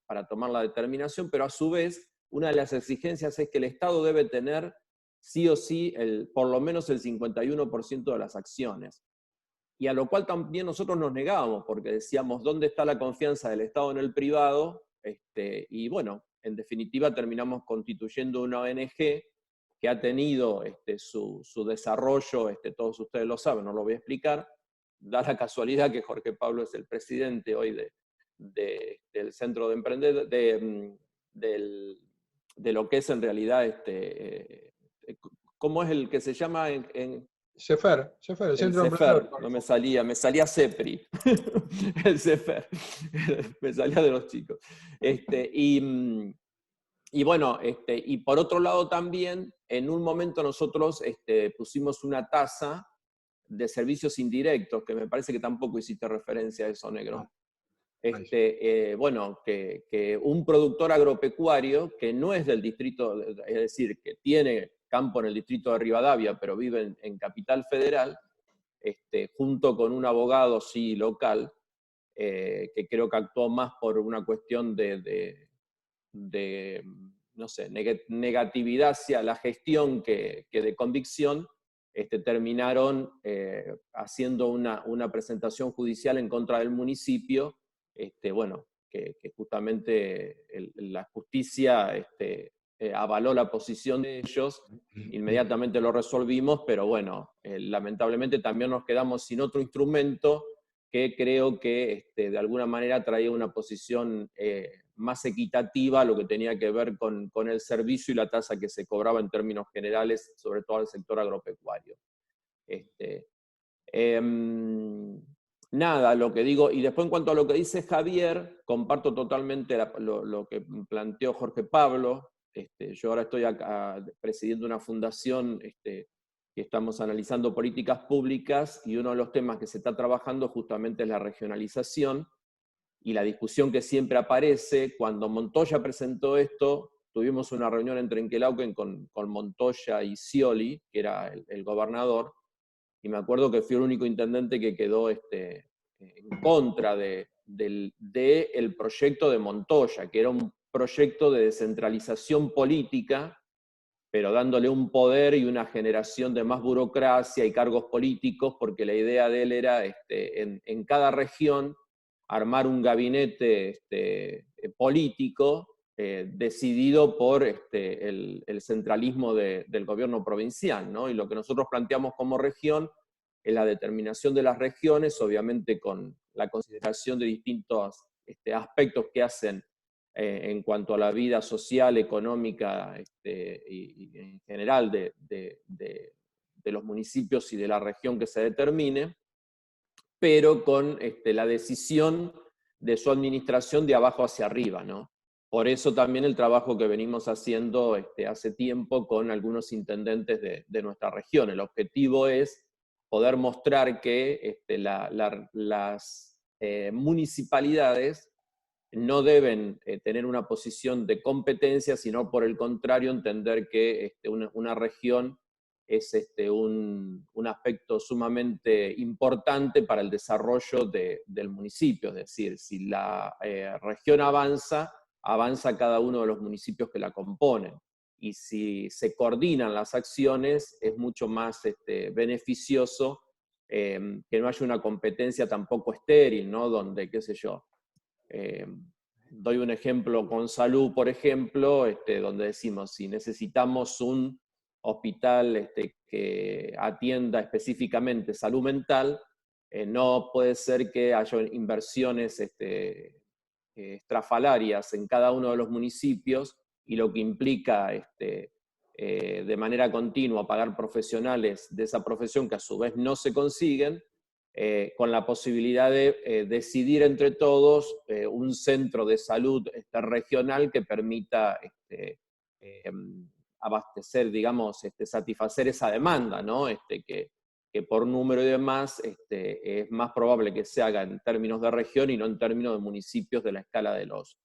Speaker 4: para tomar la determinación, pero a su vez una de las exigencias es que el Estado debe tener sí o sí por lo menos el 51% de las acciones. Y a lo cual también nosotros nos negábamos, porque decíamos, ¿dónde está la confianza del Estado en el privado? Y bueno, en definitiva terminamos constituyendo una ONG que ha tenido su desarrollo, todos ustedes lo saben, no lo voy a explicar. Da la casualidad que Jorge Pablo es el presidente hoy del Centro de Emprendedores, de lo que es en realidad, ¿cómo es el que se llama en
Speaker 1: CEFER, el
Speaker 4: el
Speaker 1: Centro de
Speaker 4: CEFER?
Speaker 1: Emprendedores.
Speaker 4: No me salía CEPRI, el CEFER, me salía de los chicos. Y bueno, y por otro lado también, en un momento nosotros pusimos una tasa de servicios indirectos, que me parece que tampoco hiciste referencia a eso, Negro. Bueno, que un productor agropecuario que no es del distrito, es decir, que tiene campo en el distrito de Rivadavia, pero vive en Capital Federal, junto con un abogado, sí, local, que creo que actuó más por una cuestión de no sé, negatividad hacia la gestión que de convicción, terminaron haciendo una presentación judicial en contra del municipio, bueno, que justamente la justicia avaló la posición de ellos, inmediatamente lo resolvimos, pero bueno, lamentablemente también nos quedamos sin otro instrumento que creo que de alguna manera traía una posición más equitativa a lo que tenía que ver con el servicio y la tasa que se cobraba en términos generales, sobre todo al sector agropecuario. Nada, lo que digo, y después en cuanto a lo que dice Javier, comparto totalmente lo que planteó Jorge Pablo. Yo ahora estoy acá presidiendo una fundación que estamos analizando políticas públicas, y uno de los temas que se está trabajando justamente es la regionalización, y la discusión que siempre aparece. Cuando Montoya presentó esto, tuvimos una reunión en Trenquelauquen con Montoya y Scioli, que era el gobernador, y me acuerdo que fui el único intendente que quedó en contra del proyecto de Montoya, que era un proyecto de descentralización política, pero dándole un poder y una generación de más burocracia y cargos políticos, porque la idea de él era en cada región armar un gabinete político decidido por el centralismo del gobierno provincial, ¿no? Y lo que nosotros planteamos como región es la determinación de las regiones, obviamente con la consideración de distintos aspectos que hacen en cuanto a la vida social, económica y en general de los municipios y de la región que se determine, pero con la decisión de su administración de abajo hacia arriba, ¿no? Por eso también el trabajo que venimos haciendo hace tiempo con algunos intendentes de nuestra región. El objetivo es poder mostrar que las municipalidades no deben tener una posición de competencia, sino por el contrario entender que una región es un aspecto sumamente importante para el desarrollo del municipio. Es decir, si la región avanza cada uno de los municipios que la componen. Y si se coordinan las acciones, es mucho más beneficioso que no haya una competencia tampoco estéril, ¿no? Donde, qué sé yo, doy un ejemplo con salud, por ejemplo, donde decimos, si necesitamos un hospital que atienda específicamente salud mental, no puede ser que haya inversiones estrafalarias en cada uno de los municipios, y lo que implica de manera continua pagar profesionales de esa profesión que a su vez no se consiguen, con la posibilidad de decidir entre todos un centro de salud regional que permita abastecer, digamos, satisfacer esa demanda, ¿no? Que por número y demás es más probable que se haga en términos de región y no en términos de municipios de la escala de los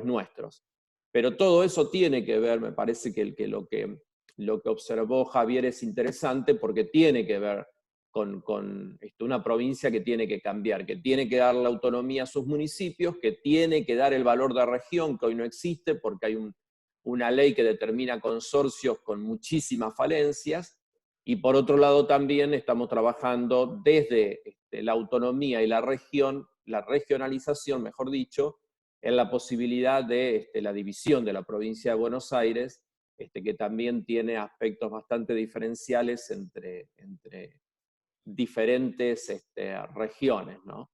Speaker 4: nuestros. Pero todo eso tiene que ver, me parece que lo que observó Javier es interesante, porque tiene que ver con una provincia que tiene que cambiar, que tiene que dar la autonomía a sus municipios, que tiene que dar el valor de región, que hoy no existe porque hay una ley que determina consorcios con muchísimas falencias. Y por otro lado también estamos trabajando desde la autonomía y la región, la regionalización, mejor dicho, en la posibilidad de la división de la provincia de Buenos Aires, que también tiene aspectos bastante diferenciales entre diferentes regiones, ¿no?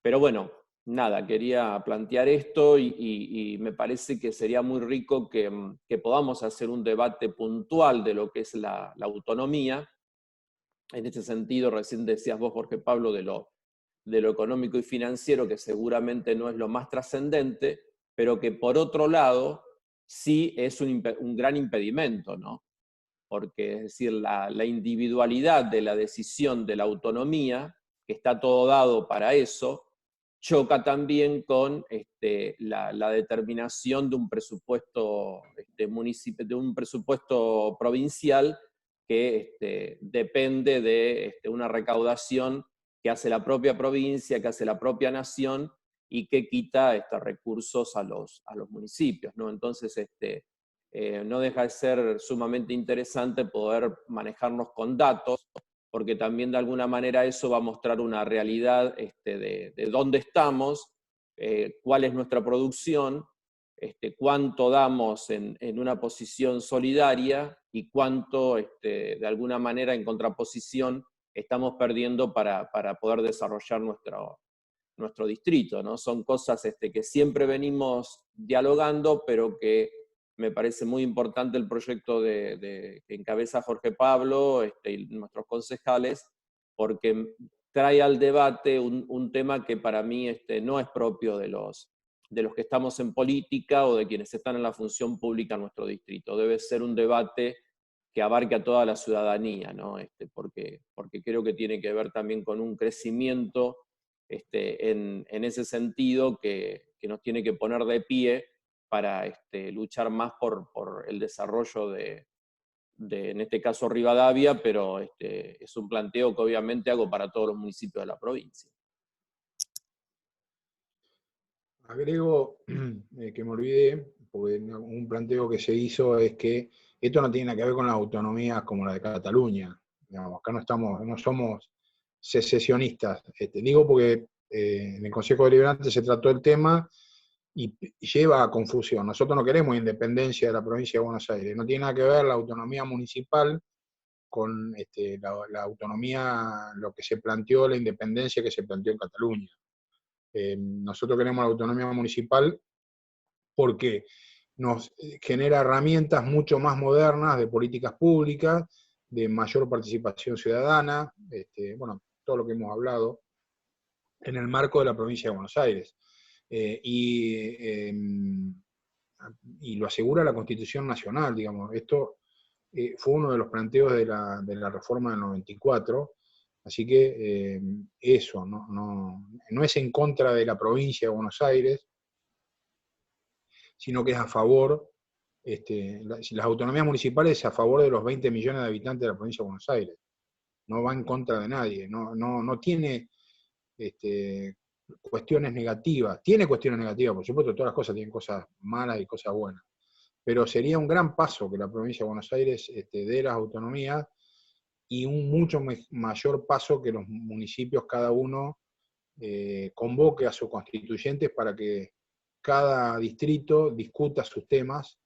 Speaker 4: Pero bueno, nada, quería plantear esto y me parece que sería muy rico que podamos hacer un debate puntual de lo que es la autonomía. En este sentido, recién decías vos, Jorge Pablo, de lo económico y financiero, que seguramente no es lo más trascendente, pero que por otro lado sí es un gran impedimento, ¿no? Porque es decir, la individualidad de la decisión de la autonomía, que está todo dado para eso, choca también con la determinación de un presupuesto de un presupuesto provincial que depende de una recaudación que hace la propia provincia, que hace la propia nación y que quita recursos a los municipios, ¿no? Entonces, no deja de ser sumamente interesante poder manejarnos con datos, porque también de alguna manera eso va a mostrar una realidad de dónde estamos, cuál es nuestra producción, cuánto damos en una posición solidaria y cuánto de alguna manera en contraposición estamos perdiendo para poder desarrollar nuestro distrito, ¿no? Son cosas que siempre venimos dialogando, pero que me parece muy importante el proyecto que encabeza Jorge Pablo y nuestros concejales, porque trae al debate un tema que para mí no es propio de los que estamos en política o de quienes están en la función pública en nuestro distrito. Debe ser un debate que abarque a toda la ciudadanía, ¿no? Porque creo que tiene que ver también con un crecimiento en ese sentido que nos tiene que poner de pie para luchar más por el desarrollo de, en este caso, Rivadavia, pero es un planteo que obviamente hago para todos los municipios de la provincia.
Speaker 1: Agrego que me olvidé, porque un planteo que se hizo es que esto no tiene nada que ver con las autonomías como la de Cataluña. Digamos, acá no somos secesionistas. Digo porque en el Consejo Deliberante se trató el tema y lleva a confusión. Nosotros no queremos independencia de la provincia de Buenos Aires. No tiene nada que ver la autonomía municipal con la autonomía, lo que se planteó, la independencia que se planteó en Cataluña. Nosotros queremos la autonomía municipal porque nos genera herramientas mucho más modernas de políticas públicas, de mayor participación ciudadana, bueno, todo lo que hemos hablado, en el marco de la provincia de Buenos Aires. Y lo asegura la Constitución Nacional, digamos. Esto fue uno de los planteos de la reforma del 94, así que eso, no es en contra de la provincia de Buenos Aires, sino que es a favor, las autonomías municipales es a favor de los 20 millones de habitantes de la provincia de Buenos Aires, no va en contra de nadie, no tiene cuestiones negativas, tiene cuestiones negativas, por supuesto, todas las cosas tienen cosas malas y cosas buenas, pero sería un gran paso que la provincia de Buenos Aires dé las autonomías y un mucho mayor paso que los municipios cada uno convoque a sus constituyentes para que cada distrito discuta sus temas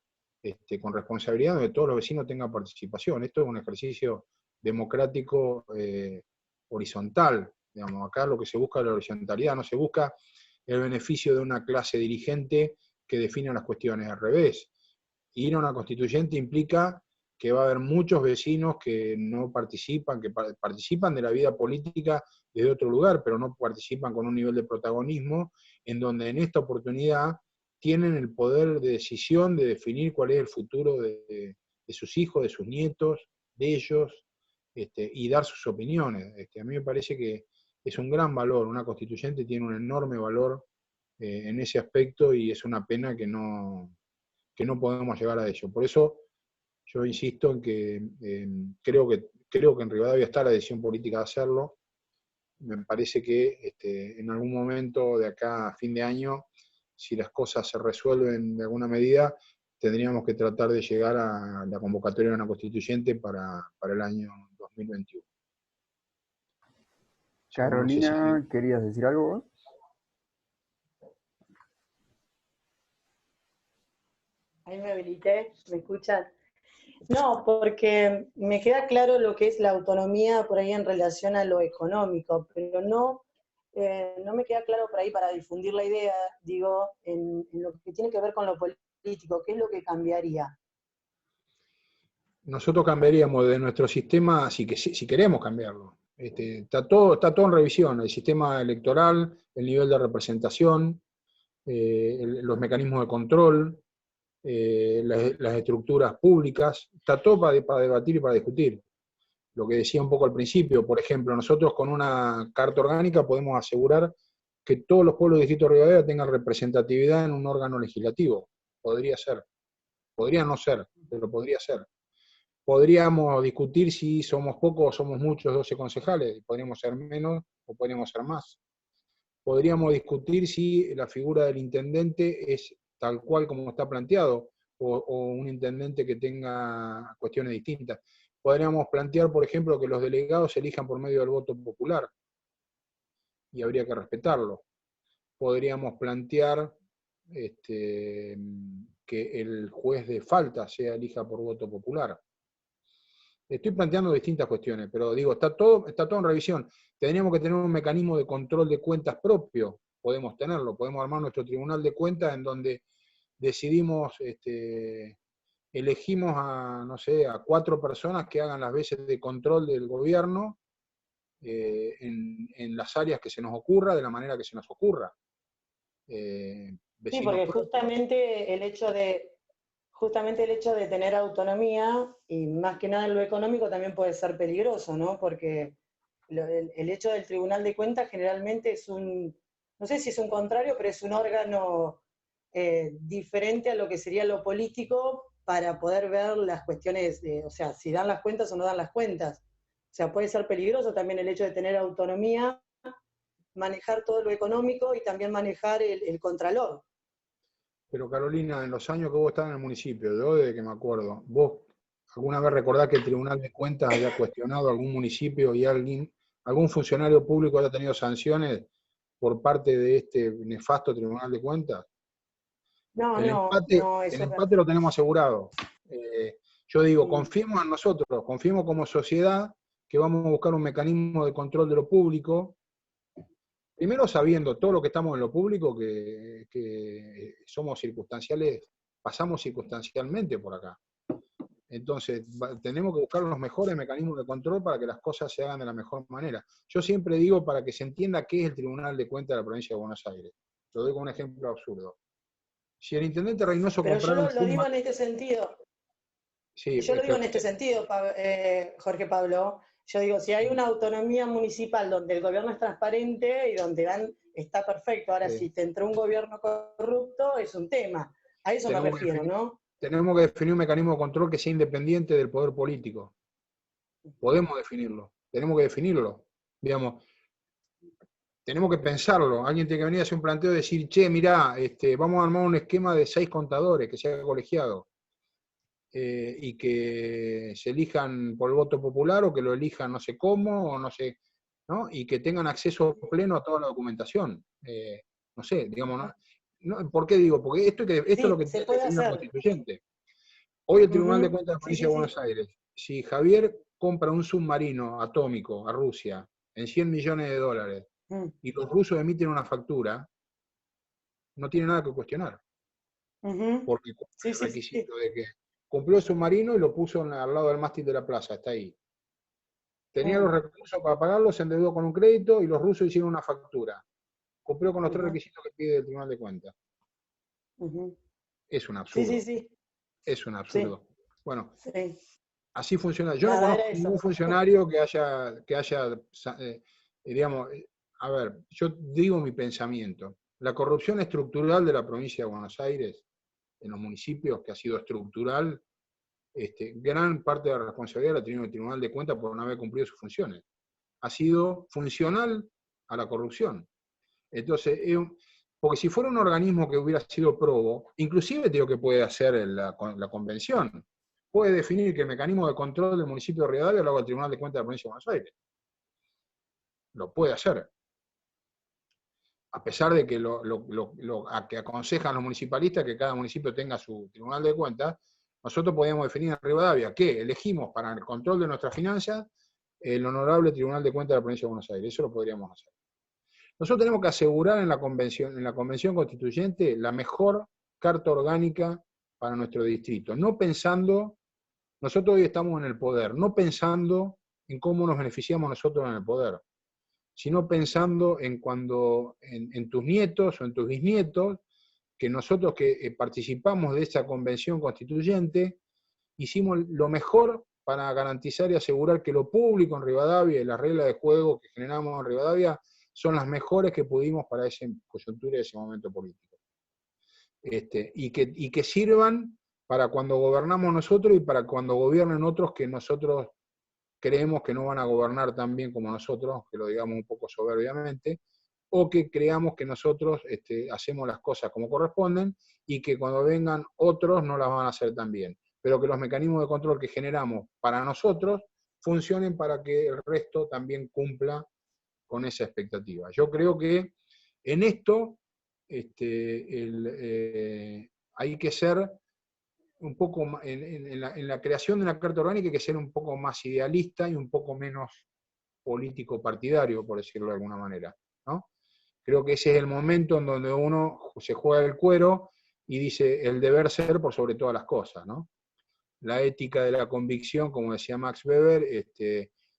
Speaker 1: con responsabilidad, donde todos los vecinos tengan participación. Esto es un ejercicio democrático horizontal. Digamos, acá lo que se busca es la horizontalidad, no se busca el beneficio de una clase dirigente que define las cuestiones, al revés. Ir a una constituyente implica que va a haber muchos vecinos que no participan, que participan de la vida política desde otro lugar, pero no participan con un nivel de protagonismo, en donde en esta oportunidad tienen el poder de decisión de definir cuál es el futuro de sus hijos, de sus nietos, de ellos, y dar sus opiniones. A mí me parece que es un gran valor, una constituyente tiene un enorme valor en ese aspecto y es una pena que no podemos llegar a ello. Por eso yo insisto en que creo que en Rivadavia está la decisión política de hacerlo. Me parece que en algún momento de acá a fin de año, si las cosas se resuelven de alguna medida, tendríamos que tratar de llegar a la convocatoria de una constituyente para el año 2021.
Speaker 2: Carolina,
Speaker 1: No sé si...
Speaker 2: ¿querías decir algo vos?
Speaker 5: habilité, ¿me escuchan? No, porque me queda claro lo que es la autonomía por ahí en relación a lo económico, pero no me queda claro por ahí para difundir la idea, digo, en lo que tiene que ver con lo político, ¿qué es lo que cambiaría?
Speaker 1: Nosotros cambiaríamos de nuestro sistema, si queremos cambiarlo. Está todo en revisión, el sistema electoral, el nivel de representación, los mecanismos de control, las estructuras públicas, está todo para debatir y para discutir. Lo que decía un poco al principio, por ejemplo, nosotros con una carta orgánica podemos asegurar que todos los pueblos del distrito de Rivadavia tengan representatividad en un órgano legislativo. Podría ser. Podría no ser, pero podría ser. Podríamos discutir si somos pocos o somos muchos 12 concejales, podríamos ser menos o podríamos ser más. Podríamos discutir si la figura del intendente es tal cual como está planteado, o un intendente que tenga cuestiones distintas. Podríamos plantear, por ejemplo, que los delegados se elijan por medio del voto popular, y habría que respetarlo. Podríamos plantear que el juez de falta se elija por voto popular. Estoy planteando distintas cuestiones, pero digo, está todo en revisión. Tendríamos que tener un mecanismo de control de cuentas propio, podemos tenerlo, podemos armar nuestro tribunal de cuentas en donde decidimos, elegimos a, no sé, a 4 personas que hagan las veces de control del gobierno en las áreas que se nos ocurra, de la manera que se nos ocurra.
Speaker 5: Sí, porque justamente el hecho de tener autonomía, y más que nada en lo económico, también puede ser peligroso, ¿no? Porque el hecho del Tribunal de Cuentas generalmente es no sé si es un contrario, pero es un órgano diferente a lo que sería lo político para poder ver las cuestiones, o sea, si dan las cuentas o no dan las cuentas. O sea, puede ser peligroso también el hecho de tener autonomía, manejar todo lo económico y también manejar el contralor. Pero
Speaker 1: Carolina, en los años que vos estás en el municipio, yo desde que me acuerdo, ¿vos alguna vez recordás que el Tribunal de Cuentas haya cuestionado a algún municipio y algún funcionario público haya tenido sanciones por parte de este nefasto Tribunal de Cuentas?
Speaker 5: No,
Speaker 1: el empate lo tenemos asegurado. Yo digo, confiemos en nosotros, confiemos como sociedad que vamos a buscar un mecanismo de control de lo público. Primero sabiendo todo lo que estamos en lo público, que somos circunstanciales, pasamos circunstancialmente por acá. Entonces, tenemos que buscar los mejores mecanismos de control para que las cosas se hagan de la mejor manera. Yo siempre digo, para que se entienda qué es el Tribunal de Cuentas de la Provincia de Buenos Aires. Lo doy con un ejemplo absurdo. Si el intendente Reynoso comprara un
Speaker 5: Yo lo digo en este sentido.
Speaker 1: Sí,
Speaker 5: yo lo digo en este sentido, Jorge Pablo. Yo digo, si hay una autonomía municipal donde el gobierno es transparente y donde está perfecto. Ahora, si te entró un gobierno corrupto, es un tema. A eso me refiero, ¿no?
Speaker 1: Tenemos que definir un mecanismo de control que sea independiente del poder político. Podemos definirlo, tenemos que definirlo. Digamos, tenemos que pensarlo. Alguien tiene que venir a hacer un planteo y decir, che, mirá, vamos a armar un esquema de 6 contadores que sea colegiado. Y que se elijan por el voto popular o que lo elijan no sé cómo, o no sé, ¿no? Y que tengan acceso pleno a toda la documentación. No sé, digamos, ¿no? ¿Por qué digo? Porque esto es lo que tiene que definir la constituyente. Hoy el Tribunal de Cuentas de la Provincia de Buenos Aires, si Javier compra un submarino atómico a Rusia en $100 millones y los rusos emiten una factura, no tiene nada que cuestionar. Porque el requisito de que cumplió el submarino y lo puso al lado del mástil de la plaza, está ahí. Tenía los recursos para pagarlo, se endeudó con un crédito y los rusos hicieron una factura. Cumplió con los 3 requisitos que pide el Tribunal de Cuentas. Es un absurdo. Es un absurdo. Bueno, así funciona. Yo no conozco ningún funcionario que haya digamos, a ver, yo digo mi pensamiento. La corrupción estructural de la provincia de Buenos Aires, en los municipios, que ha sido estructural, gran parte de la responsabilidad la ha tenido el Tribunal de Cuentas por no haber cumplido sus funciones. Ha sido funcional a la corrupción. Entonces, porque si fuera un organismo que hubiera sido probo, inclusive digo que puede hacer la convención, puede definir que el mecanismo de control del municipio de Rivadavia lo haga el Tribunal de Cuentas de la Provincia de Buenos Aires. Lo puede hacer. a pesar de que que aconsejan los municipalistas que cada municipio tenga su tribunal de cuentas, nosotros podíamos definir en Rivadavia que elegimos para el control de nuestras finanzas el honorable Tribunal de Cuentas de la Provincia de Buenos Aires. Eso lo podríamos hacer. Nosotros tenemos que asegurar en la convención constituyente la mejor carta orgánica para nuestro distrito, no pensando, nosotros hoy estamos en el poder, no pensando en cómo nos beneficiamos nosotros en el poder, sino pensando en en tus nietos o en tus bisnietos, que nosotros que participamos de esta convención constituyente, hicimos lo mejor para garantizar y asegurar que lo público en Rivadavia y las reglas de juego que generamos en Rivadavia son las mejores que pudimos para esa coyuntura y ese momento político. Y que sirvan para cuando gobernamos nosotros y para cuando gobiernen otros que nosotros creemos que no van a gobernar tan bien como nosotros, que lo digamos un poco soberbiamente, o que creamos que nosotros hacemos las cosas como corresponden y que cuando vengan otros no las van a hacer tan bien. Pero que los mecanismos de control que generamos para nosotros funcionen para que el resto también cumpla con esa expectativa. Yo creo que en esto hay que ser un poco, en la creación de una carta orgánica hay que ser un poco más idealista y un poco menos político partidario, por decirlo de alguna manera, ¿no? Creo que ese es el momento en donde uno se juega el cuero y dice el deber ser por sobre todas las cosas, ¿no? La ética de la convicción, como decía Max Weber,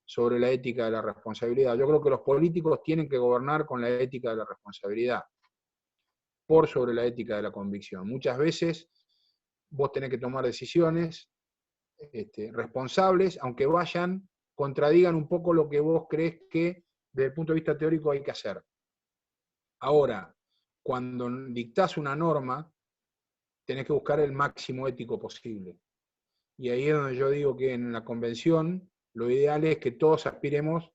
Speaker 1: sobre la ética de la responsabilidad. Yo creo que los políticos tienen que gobernar con la ética de la responsabilidad, por sobre la ética de la convicción. Muchas veces vos tenés que tomar decisiones responsables, aunque contradigan un poco lo que vos crees que desde el punto de vista teórico hay que hacer. Ahora, cuando dictás una norma, tenés que buscar el máximo ético posible. Y ahí es donde yo digo que en la convención lo ideal es que todos aspiremos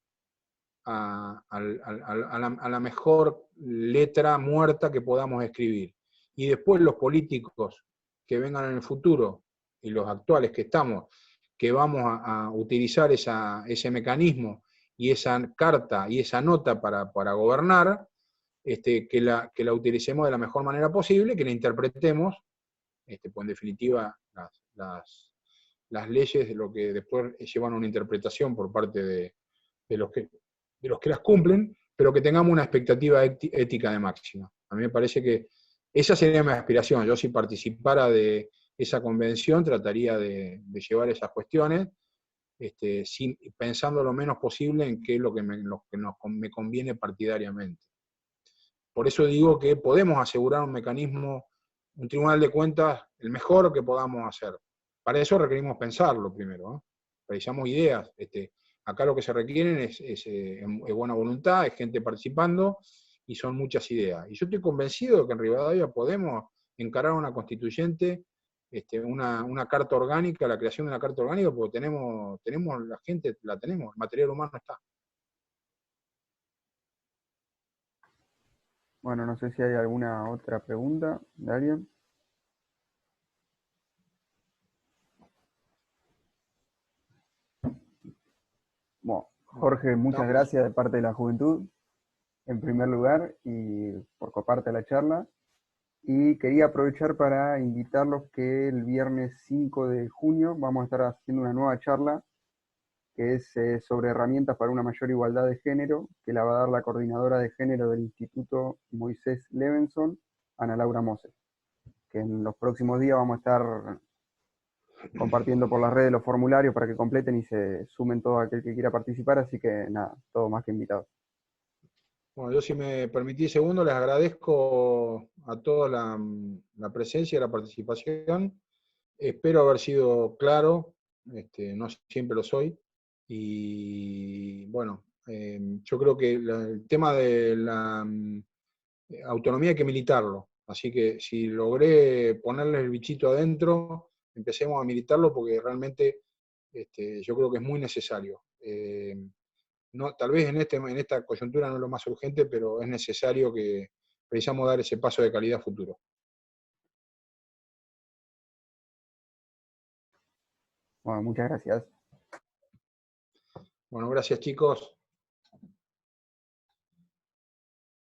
Speaker 1: a la mejor letra muerta que podamos escribir. Y después los políticos que vengan en el futuro y los actuales que estamos, que vamos a utilizar ese mecanismo y esa carta y esa nota para gobernar, que la utilicemos de la mejor manera posible, que la interpretemos, pues en definitiva las leyes de lo que después llevan una interpretación por parte de los que las cumplen, pero que tengamos una expectativa ética de máxima. A mí me parece que esa sería mi aspiración. Yo si participara de esa convención trataría de llevar esas cuestiones, pensando lo menos posible en qué es lo que me conviene partidariamente. Por eso digo que podemos asegurar un mecanismo, un tribunal de cuentas, el mejor que podamos hacer. Para eso requerimos pensarlo primero, ¿no? Realizamos ideas. Acá lo que se requieren es buena voluntad, es gente participando y son muchas ideas. Y yo estoy convencido de que en Rivadavia podemos encarar una constituyente, una carta orgánica, la creación de una carta orgánica, porque tenemos la gente, la tenemos, el material humano está.
Speaker 2: Bueno, no sé si hay alguna otra pregunta de alguien. Bueno, Jorge, muchas gracias de parte de la juventud, en primer lugar, y por coparte la charla. Y quería aprovechar para invitarlos que el viernes 5 de junio vamos a estar haciendo una nueva charla que es sobre herramientas para una mayor igualdad de género, que la va a dar la coordinadora de género del Instituto Moisés Levenson, Ana Laura Mose, que en los próximos días vamos a estar compartiendo por las redes los formularios para que completen y se sumen todo aquel que quiera participar, así que nada, todo más que invitados.
Speaker 1: Bueno, yo si me permitís segundo, les agradezco a toda la presencia y la participación. Espero haber sido claro, no siempre lo soy. Y bueno, yo creo que el tema de la autonomía hay que militarlo. Así que si logré ponerle el bichito adentro, empecemos a militarlo porque realmente yo creo que es muy necesario. No, tal vez en esta coyuntura no es lo más urgente, pero es necesario que precisamos dar ese paso de calidad futuro.
Speaker 2: Bueno, muchas gracias.
Speaker 1: Bueno, gracias chicos.